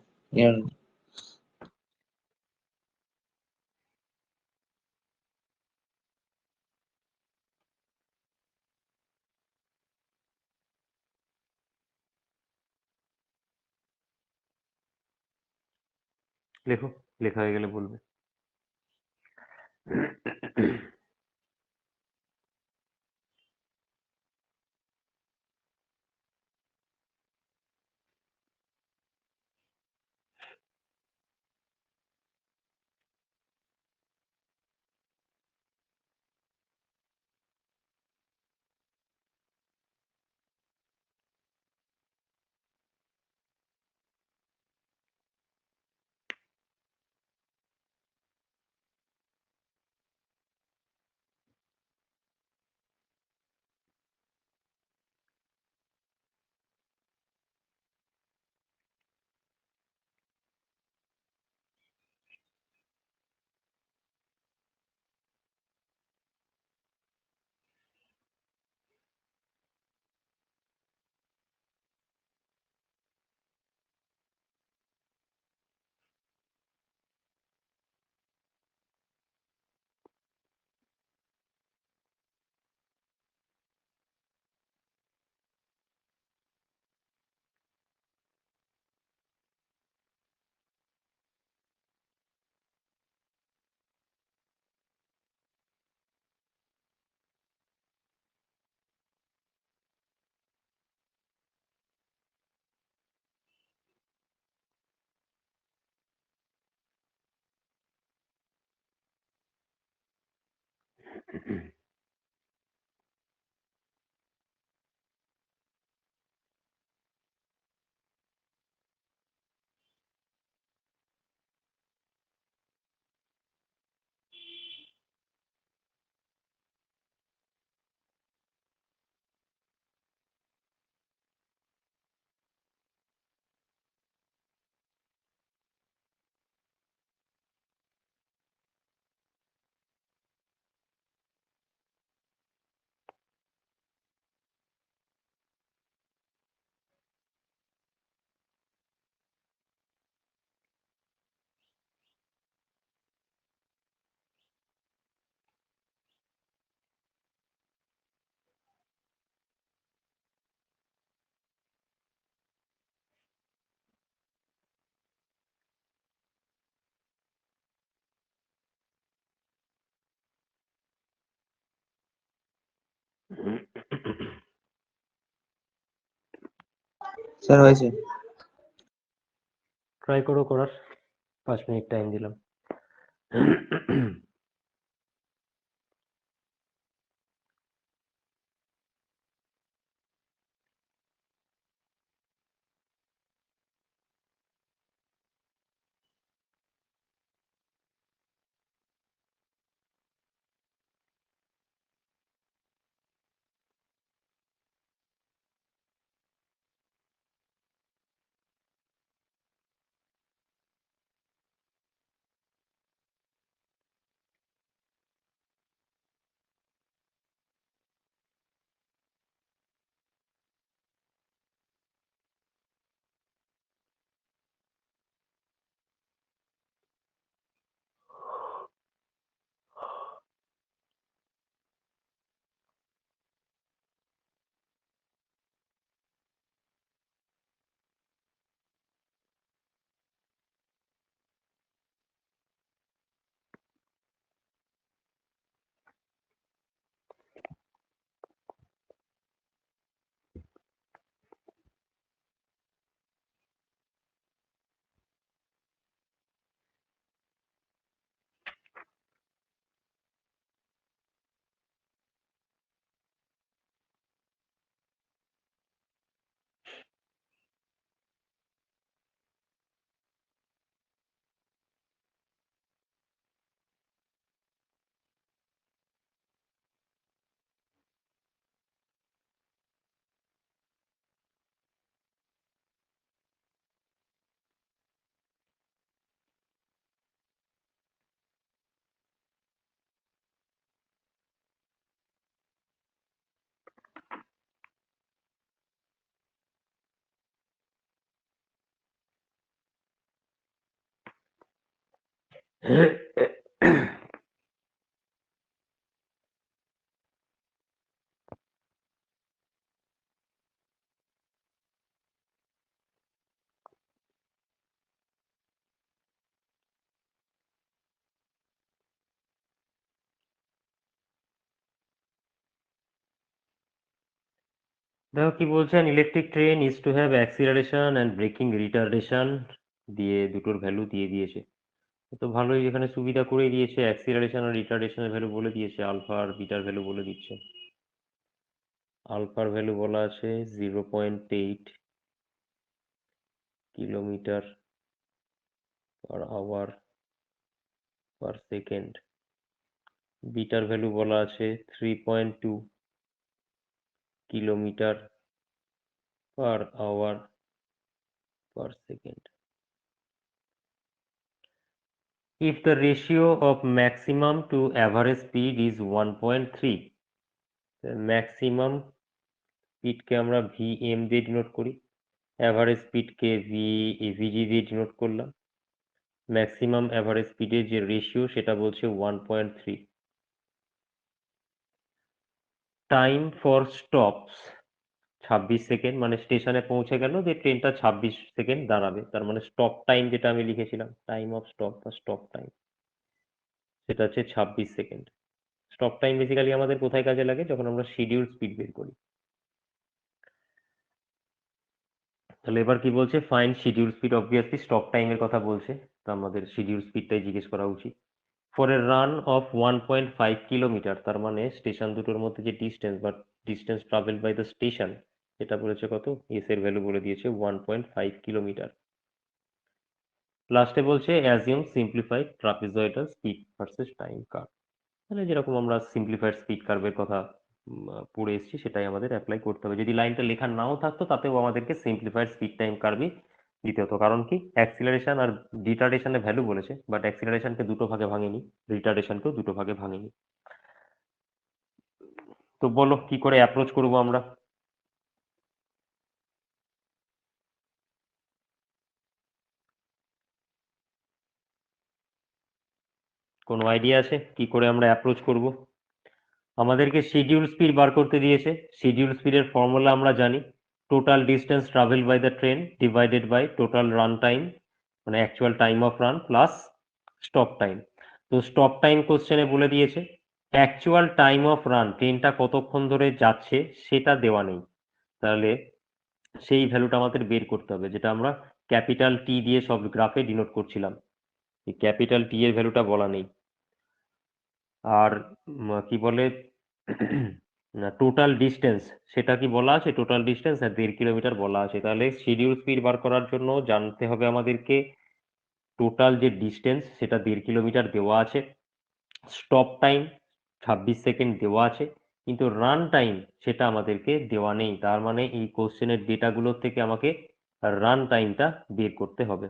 লেখো, লেখা হয়ে গেলে বলবে। স্যার হয়েছে। ট্রাই করো করার, 5 মিনিট টাইম দিলাম। দেখো কি বলছেন, electric train is to have acceleration and breaking retardation দিয়ে দুটোর ভ্যালু দিয়ে দিয়েছে। তো ভালোই, এখানে সুবিধা করে দিয়েছে, অ্যাক্সিলারেশন আর রিটার্ডেশনের ভ্যালু বলে দিয়েছে, আলফা আর বিটার ভ্যালু বলে দিচ্ছে। আলফার ভ্যালু বলা আছে 0.8 kilometre per hour per second, বিটার ভ্যালু বলা আছে 3.2 kilometre per hour per second. If the ratio of maximum to average speed is 1.3, maximum স্পিডকে আমরা vm দিয়ে ডিনোট করি, অ্যাভারেজ স্পিডকে vg দিয়ে ডিনোট করলাম। ম্যাক্সিমাম অ্যাভারেজ স্পিডের যে রেশিও সেটা বলছে 1.3। টাইম ফর স্টপস 26 সেকেন্ড, মানে স্টেশনে পৌঁছে গেল যে ট্রেনটা 26 সেকেন্ড দাঁড়াবে, তার মানে স্টপ টাইম যেটা আমি লিখেছিলাম, টাইম অফ স্টপ বা স্টপ টাইম, সেটা হচ্ছে 26 সেকেন্ড। স্টপ টাইম বেসিক্যালি আমাদের কোথায় কাজে লাগে, যখন আমরা শিডিউল স্পিড বের করি। তাহলে এবার কি বলছে, find schedule speed, obviously stop টাইমের কথা বলছে, তো আমাদের শিডিউল স্পিডটাই জিজ্ঞেস করা উচিত। For a run of 1.5 kilometre, তার মানে স্টেশন দুটোর মধ্যে যে ডিস্টেন্স বা distance travel by the station, এটা বলেছে কত, এস এর ভ্যালু বলে দিয়েছে 1.5 কিলোমিটার। লাস্টে বলছে assume simplified trapezoidal speed versus time curve. তাহলে যেরকম আমরা সিম্পলিফাইড স্পিড কার্ভের কথা পড়ে এসেছি, সেটাই আমাদের অ্যাপ্লাই করতে হবে। যদি লাইনটা লেখা নাও থাকতো তাতেও আমাদেরকে সিম্পলিফাইড স্পিড টাইম কার্ভই দিতে হতো, কারণ কি অ্যাক্সিলারেশন আর রিটার্ডেশনের ভ্যালু বলেছে, বাট অ্যাক্সিলারেশনকে দুটো ভাগে ভাঙেনি, রিটার্ডেশনকেও দুটো ভাগে ভাঙেনি। তো বলো কি করে অ্যাপ্রোচ করবো আমরা? কোনো আইডিয়া আছে কি করে আমরা অ্যাপ্রোচ করব? আমাদেরকে শিডিউল স্পিড বার করতে দিয়েছে। শিডিউল স্পিডের ফর্মুলা আমরা জানি, total distance travel by the train divided by total run time, মানে actual time of run plus stop time. তো স্টপ টাইম কোশ্চেনে বলে দিয়েছে অ্যাকচুয়াল টাইম অফ রান, ট্রেনটা কতক্ষণ ধরে যাচ্ছে সেটা দেওয়া নেই। তাহলে সেই ভ্যালুটা আমাদের বের করতে হবে, যেটা আমরা ক্যাপিটাল টি দিয়ে সব গ্রাফে ডিনোট করছিলাম। এই ক্যাপিটাল টি এর ভ্যালুটা বলা নেই। আর কি বলে টোটাল ডিস্টেন্স, সেটা কি বলা আছে? টোটাল ডিস্টেন্স 1.5 কিলোমিটার বলা আছে। তাহলে শিডিউল স্পিড বার করার জন্য জানতে হবে আমাদেরকে টোটাল যে ডিস্টেন্স সেটা 1.5 কিলোমিটার দেওয়া আছে, স্টপ টাইম 26 সেকেন্ড দেওয়া আছে, কিন্তু রান টাইম সেটা আমাদেরকে দেওয়া নেই। তার মানে এই কোশ্চেনের ডেটাগুলোর থেকে আমাকে রান টাইমটা বের করতে হবে।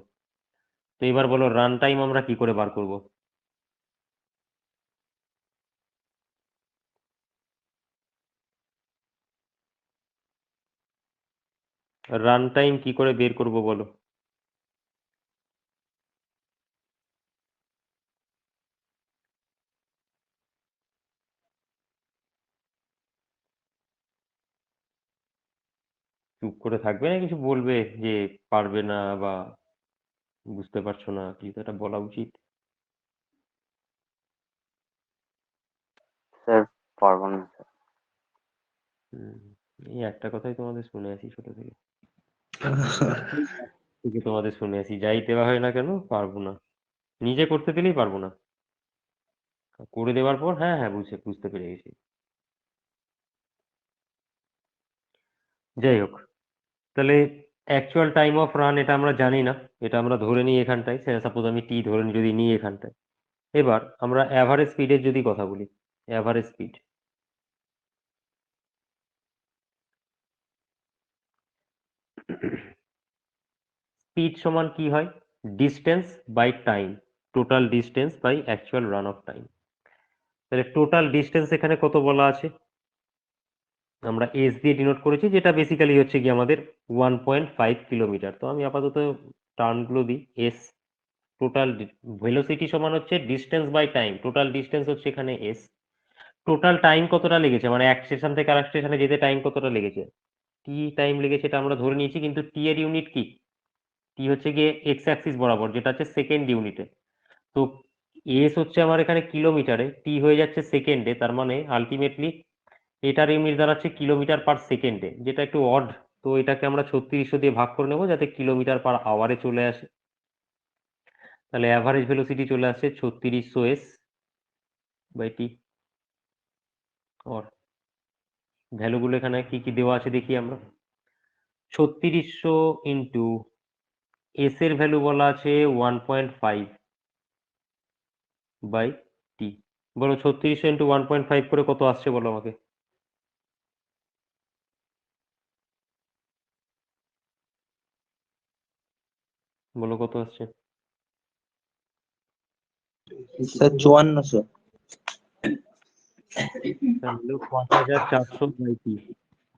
তো এবার বলো রান টাইম আমরা কি করে বার করব? রান টাইম কি করে বের করব বলো? চুপ করে থাকবে না, কিছু বলবে যে পারবে না বা বুঝতে পারছো না, কিছু তো একটা বলা উচিত। স্যার পারবো না স্যার। এই একটা কথাই তোমাদের শুনে আসি ছোট থেকে, থেকে তোমাদের শুনে আসি, যাই দেওয়া হয় না কেন পারবো না, নিজে করতে দিলেই পারবো না, করে দেওয়ার পর হ্যাঁ হ্যাঁ বুঝতে পেরে গেছি। যাই হোক, তাহলে অ্যাকচুয়াল টাইম অফ রান এটা আমরা জানি না, এটা আমরা ধরে নিই এখানটায়। সাপোজ আমি টি ধরে যদি নিই এখানটায়। এবার আমরা অ্যাভারেজ স্পিডের যদি কথা বলি, অ্যাভারেজ স্পিড, স্পিড সমান কি হয়? Distance by time, total distance by actual run of time. তাহলে টোটাল ডিস্টেন্স এখানে কত বলা আছে? আমরা এস দিয়ে ডিনোট করেছি, যেটা বেসিক্যালি হচ্ছে কি আমাদের 1.5 কিলোমিটার। তো আমি আপাতত টার্মগুলো দিই। এস টোটাল ভেলোসিটি সমান হচ্ছে distance by time, total distance হচ্ছে এখানে এস। টোটাল টাইম কতটা লেগেছে, মানে এক স্টেশন থেকে আরেক স্টেশনে যেতে টাইম কতটা লেগেছে, টি টাইম লেগেছে, এটা আমরা ধরে নিয়েছি। কিন্তু টি এর ইউনিট কি? টি হচ্ছে গিয়ে এক্স অ্যাক্সিস বরাবর, যেটা হচ্ছে সেকেন্ড ইউনিটে। তো এস হচ্ছে আমার এখানে কিলোমিটারে, টি হয়ে যাচ্ছে সেকেন্ডে, তার মানে আলটিমেটলি এটার ইউনিট দাঁড়াচ্ছে কিলোমিটার পার সেকেন্ডে, যেটা একটু অড। তো এটাকে আমরা 3600 দিয়ে ভাগ করে নেবো যাতে কিলোমিটার পার আওয়ারে চলে আসে। তাহলে অ্যাভারেজ ভেলোসিটি চলে আসছে 3600 এস বাই টি। অর ভ্যালুগুলো এখানে কি কি দেওয়া আছে দেখি আমরা। 3600 ইন্টু এস এর ভ্যালু বলা আছে 1.5 বাই টি। বলো 3600 ইন্টু 1.5 করে কত আসছে বলো আমাকে। বলো কত আসছে? স্যার 5400। তাহলে 5400 বাই টি,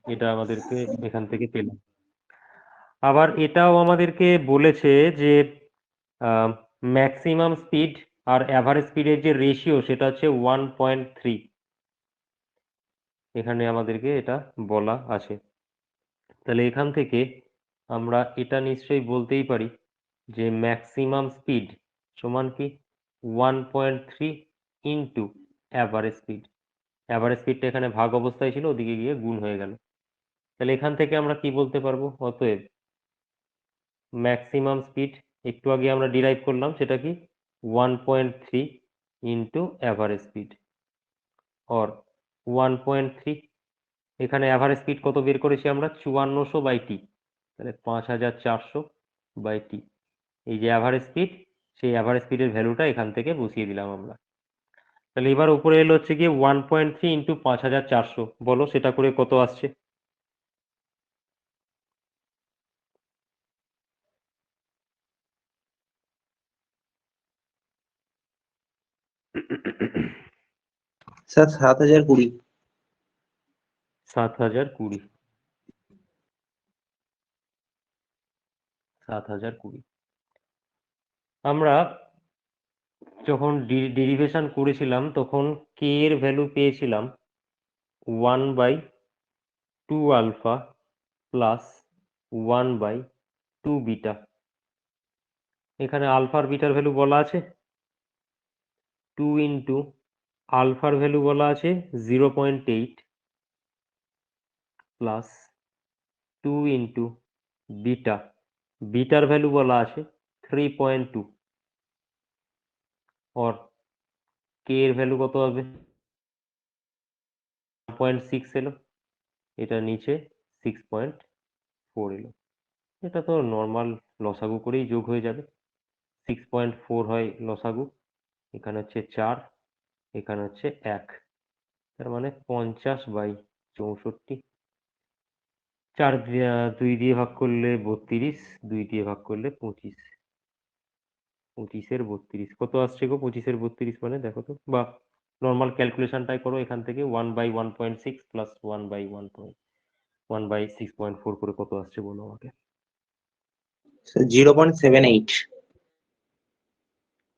এটা আমাদেরকে এখান থেকে পেলাম। আবার এটাও আমাদেরকে বলেছে যে ম্যাক্সিমাম স্পিড আর অ্যাভারেজ স্পিডের যে রেশিও সেটা হচ্ছে 1.3, এখানে আমাদেরকে এটা বলা আছে। তাহলে এখান থেকে আমরা এটা নিশ্চয়ই বলতেই পারি যে ম্যাক্সিমাম স্পিড সমান কি 1.3 ইন্টু অ্যাভারেজ স্পিড। অ্যাভারেজ স্পিডটা এখানে ভাগ অবস্থায় ছিল, ওদিকে গিয়ে গুণ হয়ে গেল। তাহলে এখান থেকে আমরা কি বলতে পারবো? অতএব ম্যাক্সিমাম স্পিড একটু আগে আমরা ডিরাইভ করলাম, সেটা কি 1.3 ইন্টু অ্যাভারেজ স্পিড, অর 1.3, এখানে অ্যাভারেজ স্পিড কত বের করেছি আমরা? 5400 বাই টি, তাহলে 5400 বাই টি। এই যে অ্যাভারেজ স্পিড, সেই অ্যাভারেজ স্পিডের ভ্যালুটা এখান থেকে বসিয়ে দিলাম আমরা। তাহলে এবার উপরে এলো হচ্ছে গিয়ে 1.3 ইন্টু 5400, বলো সেটা করে কত আসছে? স্যার 7020। 7020, 7020। আমরা যখন ডেরিভেশন করেছিলাম তখন কে এর ভ্যালু পেয়েছিলাম 1/2 আলফা প্লাস 1/2 বিটা। এখানে আলফার বিটার ভ্যালু বলা আছে 2 ইন্টু আলফার ভ্যালু বলা আছে 0.8 plus 2 into beta, bitter value বলা আছে 3.2, और কে এর ভ্যালু কত হবে 1.6 এলো, এটা নিচে 6.4 এলো। এটা তো নর্মাল লসাগু করেই যোগ হয়ে যাবে। 6.4 হয় লসাগু, এখানে হচ্ছে 4, এখানে হচ্ছে 1, তার মানে 50/64। 4 2 দিয়ে ভাগ করলে 32, 2 দিয়ে ভাগ করলে 25, 25-এর 32 কত আসছে গো? 25-এর 32 মানে দেখো তো, বা নর্মাল ক্যালকুলেশনটাই করো এখান থেকে, 1/1.6 প্লাস 1/6.4 করে কত আসছে বলো আমাকে। 0.78।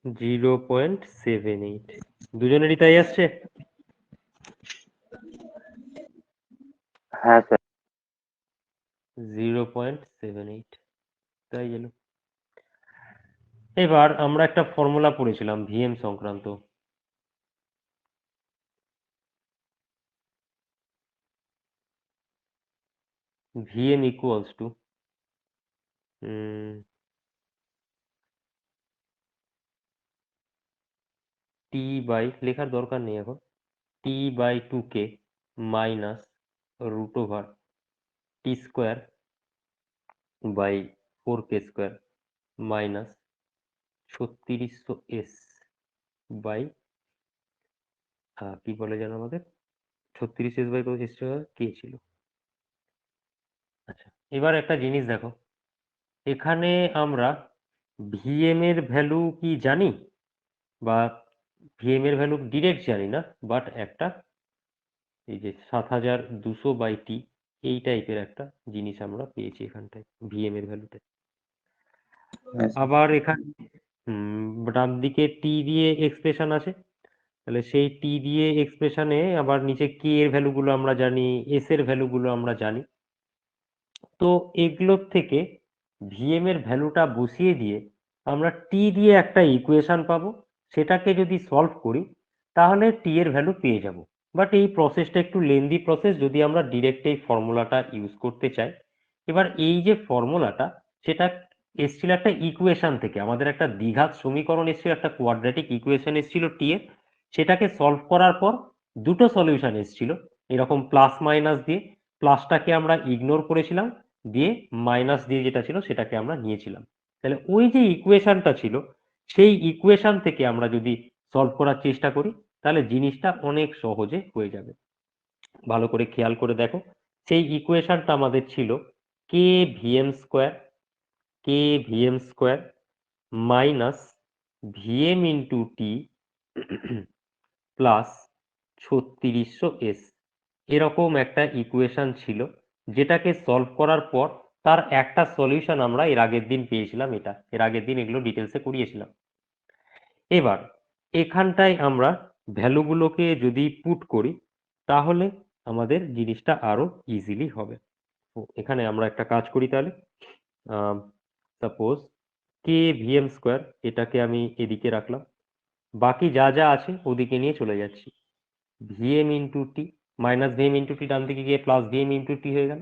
0.78, দুজনেরই তাই আসছে? হ্যাঁ স্যার। 0.78 তাই এলো। এবার আমরা একটা ফর্মুলা পড়েছিলাম ভিএম সংক্রান্ত, VM equals to T by, লেখার দরকার নেই এখন, t/2k minus root over T square by 4k square minus 3600s by কি বলে যেন আমাদের, 36s বাই কত কে ছিল। আচ্ছা, এবার একটা জিনিস দেখো, এখানে আমরা ভিএম এর ভ্যালু কি জানি, বা ভিএম এর ভ্যালু ডিরেক্ট জানি না, বাট একটা এই যে 7200/t এই টাইপের একটা জিনিস আমরা পেয়েছি এখানটায় ভিএম এর ভ্যালুতে। আবার এখানে ডান দিকে টি দিয়ে এক্সপ্রেশন আছে, তাহলে সেই টি দিয়ে এক্সপ্রেশনে আবার নিচে কে এর ভ্যালুগুলো আমরা জানি, এস এর ভ্যালুগুলো আমরা জানি। তো এগুলোর থেকে ভিএম এর ভ্যালুটা বসিয়ে দিয়ে আমরা টি দিয়ে একটা ইকুয়েশন পাবো, সেটাকে যদি সলভ করি তাহলে টি এর ভ্যালু পেয়ে যাব। বাট এই প্রসেসটা একটু লেন্দি প্রসেস যদি আমরা ডিরেক্ট এই ফর্মুলাটা ইউজ করতে চাই। এবার এই যে ফর্মুলাটা, সেটা এসেছিল একটা ইকুয়েশন থেকে, আমাদের একটা দ্বিঘাত সমীকরণ এসেছিল, একটা কোয়াড্রেটিক ইকুয়েশন এসেছিল টি এর, সেটাকে সলভ করার পর দুটো সলিউশন এসেছিল এরকম প্লাস মাইনাস দিয়ে, প্লাসটাকে আমরা ইগনোর করেছিলাম, দিয়ে মাইনাস দিয়ে যেটা ছিল সেটাকে আমরা নিয়েছিলাম। তাহলে ওই যে ইকুয়েশনটা ছিল, সেই ইকুয়েশন থেকে আমরা যদি সলভ করার চেষ্টা করি তাহলে জিনিসটা অনেক সহজে হয়ে যাবে। ভালো করে খেয়াল করে দেখো, সেই ইকুয়েশনটা আমাদের ছিল K VM square minus VM into T plus 3600s, এরকম একটা ইকুয়েশন ছিল, যেটাকে সলভ করার পর তার একটা সলিউশন আমরা এর আগের দিন পেয়েছিলাম। এটা এর আগের দিন এগুলো ডিটেলসে করিয়েছিলাম। এবার এখানটায় আমরা ভ্যালুগুলোকে যদি পুট করি তাহলে আমাদের জিনিসটা আরো ইজিলি হবে। তো এখানে আমরা একটা কাজ করি তাহলে, সাপোজ কে ভিএম স্কোয়ার এটাকে আমি এদিকে রাখলাম, বাকি যা যা আছে ওদিকে নিয়ে চলে যাচ্ছি। VM into T minus VM into টি ডান দিকে গিয়ে প্লাস ভিএম ইন্টু টি হয়ে গেল,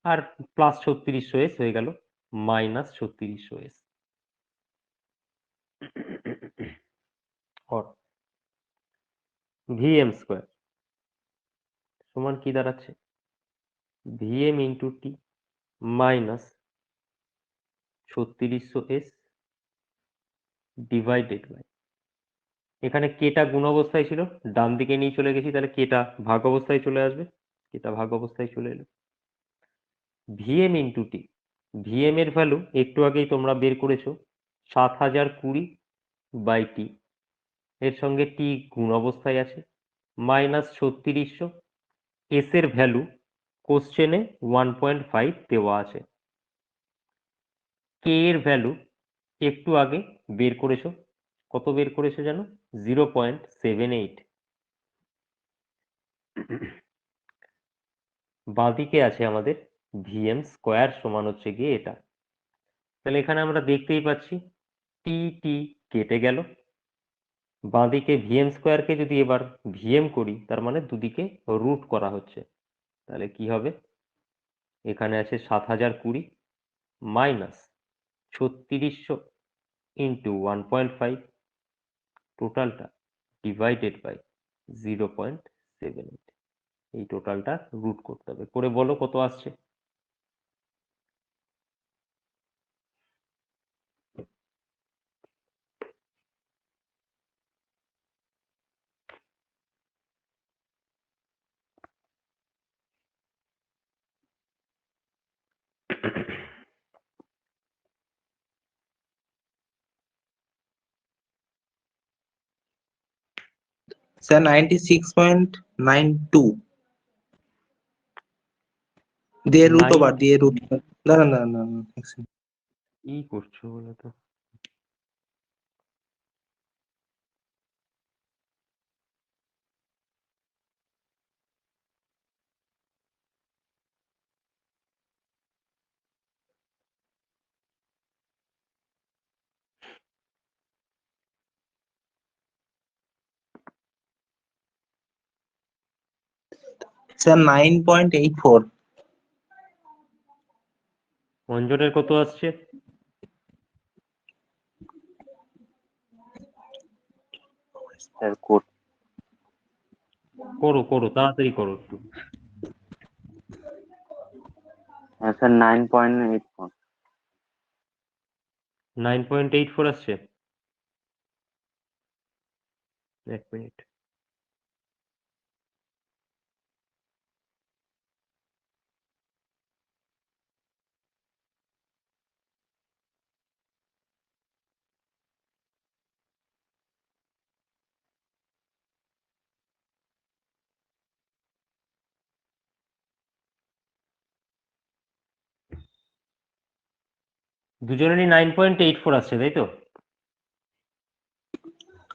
আর প্লাস 3600s হয়ে গেল মাইনাস 3600s, और ভিএম স্কোয়ার সমান কি দাঁড়াচ্ছে, VM into T minus 3600s divided by, এখানে কেটা গুণ অবস্থায় ছিল, ডান দিকে নিয়ে চলে গেছি, তাহলে কেটা ভাগ অবস্থায় চলে আসবে, কেটা ভাগ অবস্থায় চলে এলো। ভিএম ইন্টু টি, ভিএম এর ভ্যালু একটু আগেই তোমরা বের করেছো 7020/t, এর সঙ্গে টি গুণ অবস্থায় আছে, মাইনাস 3600, এস এর ভ্যালু কোশ্চেনে 1.5 দেওয়া আছে, কে এর ভ্যালু একটু আগে বের করেছো, কত বের করেছো জানো, 0.78। বাঁদিকে আছে আমাদের ভিএম স্কোয়ার সমান হচ্ছে গিয়ে এটা। তাহলে এখানে আমরা দেখতেই পাচ্ছি টি টি কেটে গেল, বাঁদিকে ভিএম স্কোয়ারকে যদি এবার ভিএম করি, তার মানে দুদিকে রুট করা হচ্ছে, তাহলে কি হবে? এখানে আছে 7020 মাইনাস 3600 ইন্টু 1.5, টোটালটা ডিভাইডেড বাই 0.78, এই টোটালটা রুট করতে হবে। করে বলো কত আসছে? স্যার 96.92 দিয়ে রুট ওভার দিয়ে রুট, না না না না না, এক second। কি করছো বলো তো? স্যার 9.84। অঞ্জনের কত আসছে? স্যার কোড করো করো, তাড়াতাড়ি করো একটু। স্যার 9.84। 9.84 আসছে। এক মিনিট। দুজনেরই 9.84 আসছে, তাই তো?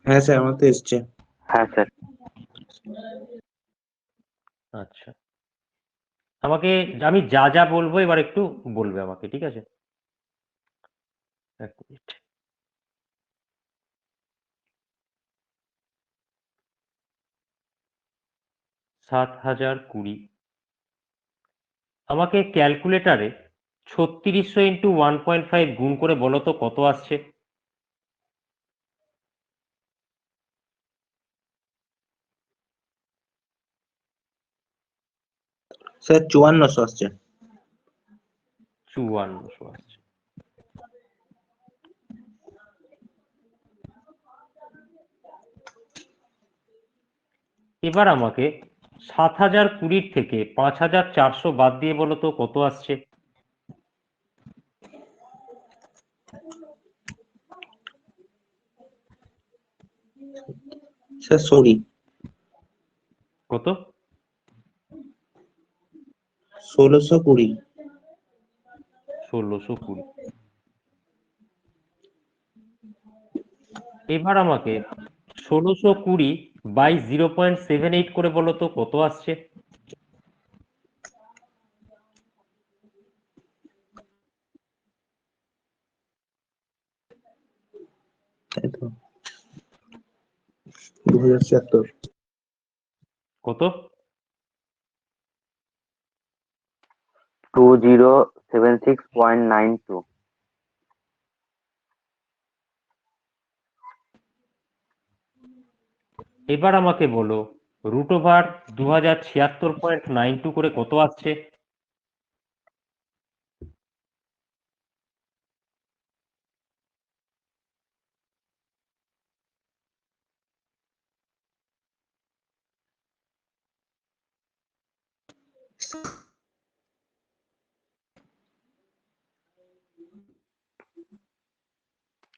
হ্যাঁ স্যার, আমার তো এসছে। হ্যাঁ স্যার। আচ্ছা, আমাকে, আমি যা যা বলবো এবার একটু বলবে আমাকে, ঠিক আছে? এক মিনিট। 7020, আমাকে ক্যালকুলেটারে 3600 ইন্টু 1.5 গুণ করে বলো তো কত আসছে? স্যার 5400 আসছে। 5400 আসছে। এবার আমাকে 7020 থেকে 5400 বাদ দিয়ে বলো তো কত আসছে? স্যার সরি, কত? 1620। 1620। এবার আমাকে 1620 বাই 0.78 করে বলো তো কত আসছে? তাই তো, 2076। কত? 2076.92। এবার আমাকে বলো রুট ওভার 2076.92 করে কত আসছে?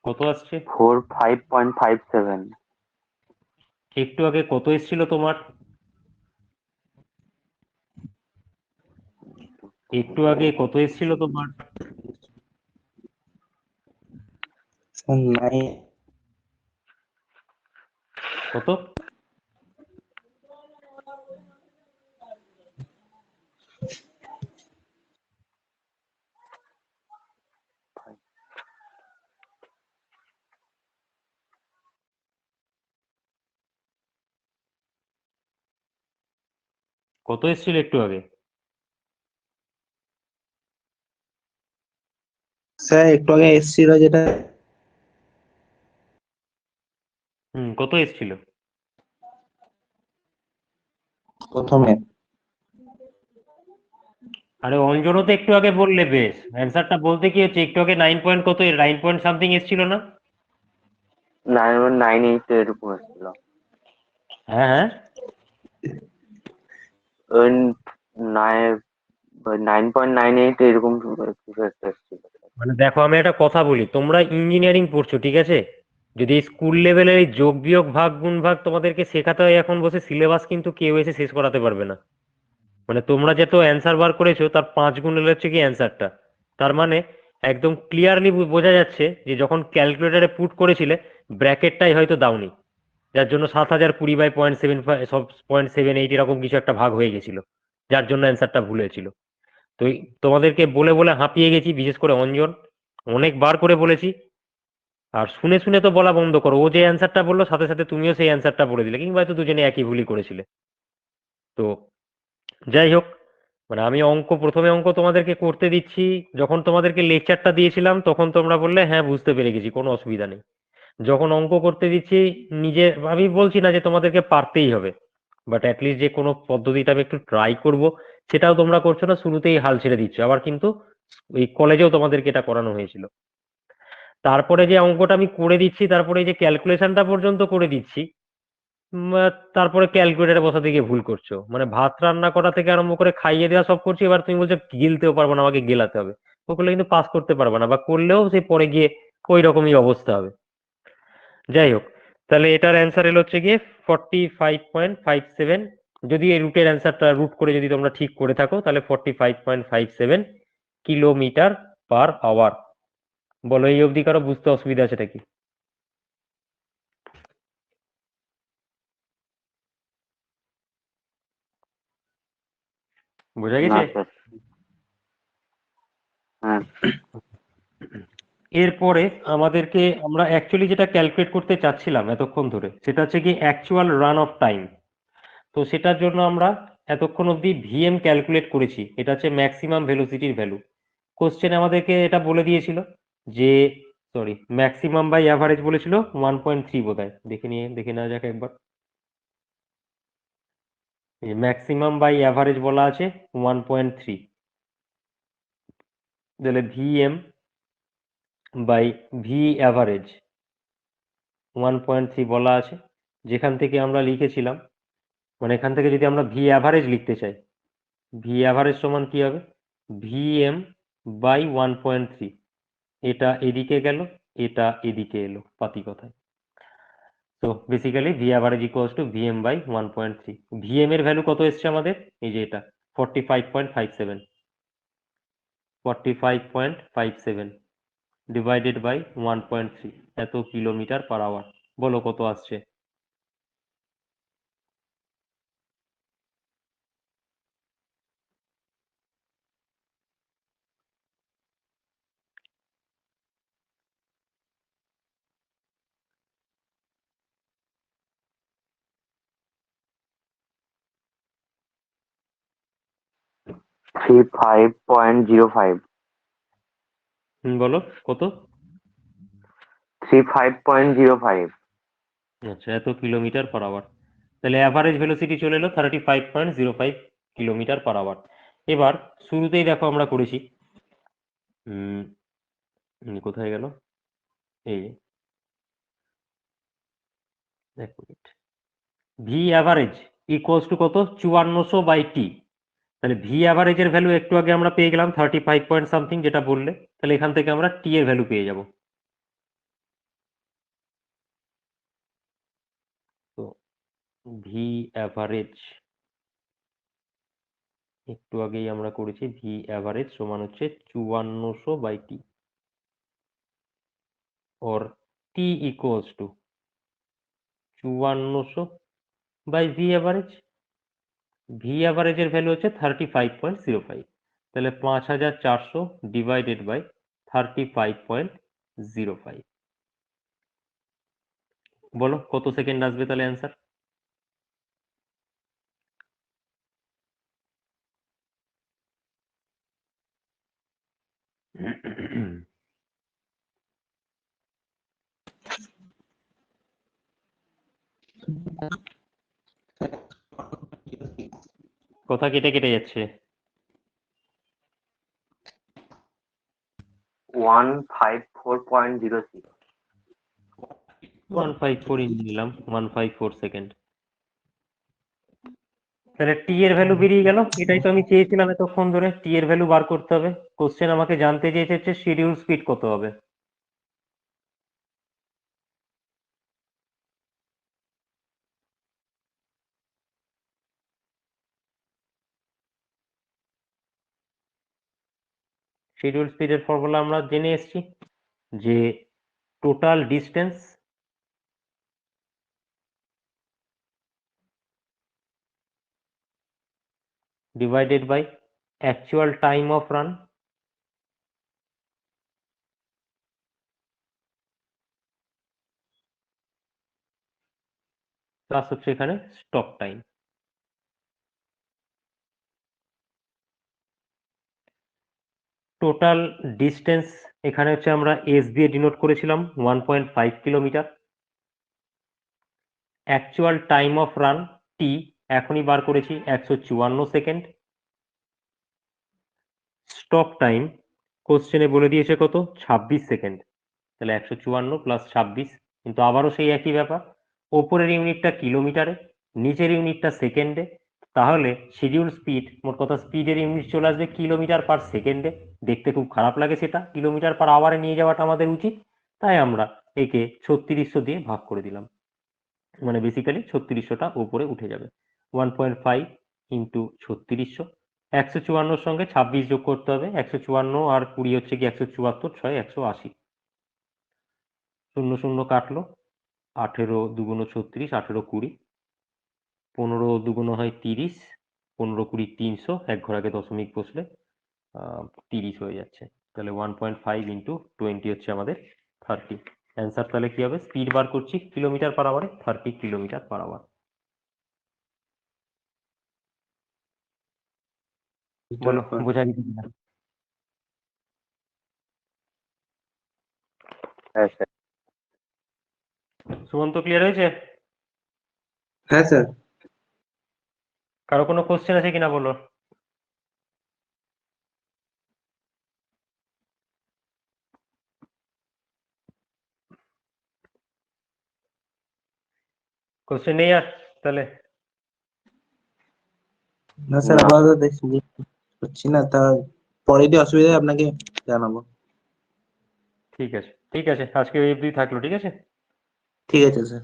কত আসছে? 45.57। একটু আগে কত এসেছিল তোমার? একটু আগে কত এসেছিল তোমার? স্যার 9। কত? কত এসেছিল একটু আগে? স্যার একটু আগে এসেছিল যেটা কত এসেছিল? প্রথমে। আরে অঞ্জনও তো একটু আগে বললে, বেশ অ্যান্সারটা বলতে কি হচ্ছে, একটু আগে 9 পয়েন্ট কত, 9 পয়েন্ট সামথিং এসেছিল না? 9.98 এরকম এসেছিল। হ্যাঁ হ্যাঁ, ওই 9.98 এরকম কিছু একটা এসেছিল। মানে দেখো আমি একটা কথা বলি, তোমরা ইঞ্জিনিয়ারিং পড়ছো ঠিক আছে, যদি স্কুল লেভেলের এই যোগ বিয়োগ ভাগ গুণ ভাগ তোমাদেরকে শেখাতে হয় এখন বসে, সিলেবাস কিন্তু কেউ এসে শেষ করাতে পারবে না। মানে তোমরা যে তো অ্যান্সার বার করেছো তার 5 গুণ এলে হচ্ছে কি অ্যান্সারটা, তার মানে একদম ক্লিয়ারলি বোঝা যাচ্ছে যে যখন ক্যালকুলেটারে পুট করেছিলে ব্র্যাকেটটাই হয়তো দাওনি, যার জন্য 7020/0.75 সব 0.78 এরকম কিছু একটা ভাগ হয়ে গেছিল, যার জন্য অ্যান্সারটা ভুল হয়েছিল। তো তোমাদেরকে বলে বলে হাঁপিয়ে গেছি, বিশেষ করে অঞ্জন, অনেকবার করে বলেছি। আর শুনে শুনে তো বলা বন্ধ করো, ও যে অ্যান্সারটা বললো সাথে সাথে তুমিও সেই অ্যান্সারটা বলে দিলে, কিংবা হয়তো দুজনে একই ভুলই করেছিলে। তো যাই হোক, মানে আমি প্রথমে অঙ্ক তোমাদেরকে করতে দিচ্ছি, যখন তোমাদেরকে লেকচারটা দিয়েছিলাম তখন তোমরা বললে হ্যাঁ বুঝতে পেরে গেছি, কোনো অসুবিধা নেই। যখন অঙ্ক করতে দিচ্ছি, নিজে আমি বলছি না যে তোমাদেরকে পারতেই হবে, বাট অ্যাটলিস্ট যে কোনো পদ্ধতিটা আমি একটু ট্রাই করব, সেটাও তোমরা করছো না, শুরুতেই হাল ছেড়ে দিচ্ছ। আবার কিন্তু এই কলেজেও তোমাদেরকে এটা করানো হয়েছিল। তারপরে যে অঙ্কটা আমি করে দিচ্ছি, তারপরে এই যে ক্যালকুলেশনটা পর্যন্ত করে দিচ্ছি, তারপরে ক্যালকুলেটারে বসাতে গিয়ে ভুল করছো। মানে ভাত রান্না করা থেকে আরম্ভ করে খাইয়ে দেওয়া সব করছি, এবার তুমি বলছো গিলতেও পারবো না, আমাকে গেলাতে হবে। ও করলে কিন্তু পাস করতে পারবে না, বা করলেও সে পরে গিয়ে ওই রকমই অবস্থা হবে। যাই হোক, তাহলে এটার অ্যান্সার এলো হচ্ছে গিয়ে 45.57। যদি এই রুটের অ্যান্সারটা রুট করে যদি তোমরা ঠিক করে থাকো, তাহলে 45.57 কিলোমিটার পার আওয়ার। বলো এই অবধি কারো বুঝতে অসুবিধা আছে নাকি? বোঝা না গেছে? স্যার। হ্যাঁ। এরপরে আমাদেরকে, আমরা অ্যাকচুয়ালি যেটা ক্যালকুলেট করতে চাচ্ছিলাম এতক্ষণ ধরে, সেটা হচ্ছে কি অ্যাকচুয়াল রান অফ টাইম। তো সেটার জন্য আমরা এতক্ষণ অবধি ভিএম ক্যালকুলেট করেছি, এটা হচ্ছে ম্যাক্সিমাম ভেলোসিটির ভ্যালু। কোশ্চেন আমাদেরকে এটা বলে দিয়েছিল যে, সরি, ম্যাক্সিমাম বাই অ্যাভারেজ বলেছিল 1.3 বোধহয়, দেখে নেওয়া যাক একবার। ম্যাক্সিমাম বাই অ্যাভারেজ বলা আছে 1.3, তাহলে ভিএম বাই ভি অ্যাভারেজ 1.3 বলা আছে, যেখান থেকে আমরা লিখেছিলাম, মানে এখান থেকে যদি আমরা ভি অ্যাভারেজ লিখতে চাই, ভি অ্যাভারেজ সমান কি হবে, ভিএম বাই 1.3। এটা এদিকে গেল, এটা এদিকে এলো পাতি কথায়। তো basically V average equals to VM by 1.3। VM এর ভ্যালু কত এসছে আমাদের, এই যে এটা 45.57, 45.57 ডিভাইডেড বাই 1.3, এত কিলোমিটার পার আওয়ার। বলো কত আসছে? থ্রি 5.05। বলো কত? 35.05। আচ্ছা, এত কিলোমিটার পার আওয়ার। তাহলে অ্যাভারেজ ভেলোসিটি চলে এলো 35.05 কিলোমিটার পার আওয়ার। এবার শুরুতেই দেখো আমরা করেছি, কোথায় গেল, এই যে, এক minute, V average equals two কত, 5400/টি। তাহলে ভি অ্যাভারেজের ভ্যালু একটু আগে আমরা পেয়ে গেলাম 35 পয়েন্ট সামথিং, যেটা বললে, তাহলে এখান থেকে আমরা টি এর ভ্যালু পেয়ে যাব। তো ভি অ্যাভারেজ একটু আগেই আমরা করেছি, ভি অ্যাভারেজ সমান হচ্ছে 5400/টি, or টি ইকুয়ালস টু 5400/ভি অ্যাভারেজ। ভি অ্যাভারেজের ভ্যালু হচ্ছে 35.05, তাহলে 5400 ডিভাইডেড বাই 35.05। বলো কত সেকেন্ড আসবে তাহলে অ্যান্সার? কথা কেটে কেটে যাচ্ছে। 154.06 154 নিলাম, 154 সেকেন্ড। তাহলে টি এর ভ্যালু বেরিয়ে গেল, এটাই তো আমি চেয়েছিলাম এতক্ষণ ধরে। টি এর ভ্যালু বার করতে হবে। কোশ্চেন আমাকে জানতে চেয়েছে হচ্ছে শিডিউল স্পিড কত হবে। শিডিউল স্পিডের ফর্মুলা আমরা জেনে এসেছি যে total distance divided by actual time of run plus হচ্ছে এখানে স্টপ টাইম। টোটাল ডিস্টেন্স এখানে হচ্ছে আমরা এস দিয়ে ডিনোট করেছিলাম 1.5 কিলোমিটার। Actual time of run T এখনই বার করেছি 154 সেকেন্ড। স্টপ টাইম কোশ্চেনে বলে দিয়েছে কত, 26 সেকেন্ড। তাহলে 154 প্লাস 26, কিন্তু আবারও সেই একই ব্যাপার, ওপরের ইউনিটটা কিলোমিটারে, নিচের ইউনিটটা সেকেন্ডে। তাহলে শিডিউল স্পিড, মোট কথা স্পিডের ইউনিট চলে আসবে কিলোমিটার পার সেকেন্ডে। দেখতে খুব খারাপ লাগে সেটা, কিলোমিটার পার আওয়ারে নিয়ে যাওয়াটা আমাদের উচিত। তাই আমরা একে 3600 দিয়ে ভাগ করে দিলাম, মানে বেসিক্যালি 3600টা উপরে উঠে যাবে। 1.5 ইন্টু 3600, 154 সঙ্গে 26 যোগ করতে হবে। 154 আর 20 হচ্ছে কি 174, 6 180। 0 0 কাটলো, 18 দুগুণ 36, 18 20, 15 দুগুণ হয় 30, 15 20 300, এক ঘর আগে দশমিক বসলে 30 হয়ে যাচ্ছে। তাহলে 1.5 ইন্টু 20 হচ্ছে আমাদের 30। অ্যান্সার তাহলে কি হবে, স্পিড বার করছি কিলোমিটার পার আওয়ারে, 30 কিলোমিটার পার আওয়ার। বলো বোঝা গেছে কিনা? হ্যাঁ স্যার। সুমন্ত ক্লিয়ার হয়েছে? হ্যাঁ স্যার। কারো কোনো কোশ্চেন আছে কিনা বলো। কোশ্চেন নেই আর তাহলে? না স্যার, আপাতত দেখছি হচ্ছি না, তা পরে যদি অসুবিধা হয় আপনাকে জানাবো। ঠিক আছে, ঠিক আছে, আজকে এই অবধি থাকলো, ঠিক আছে। ঠিক আছে স্যার।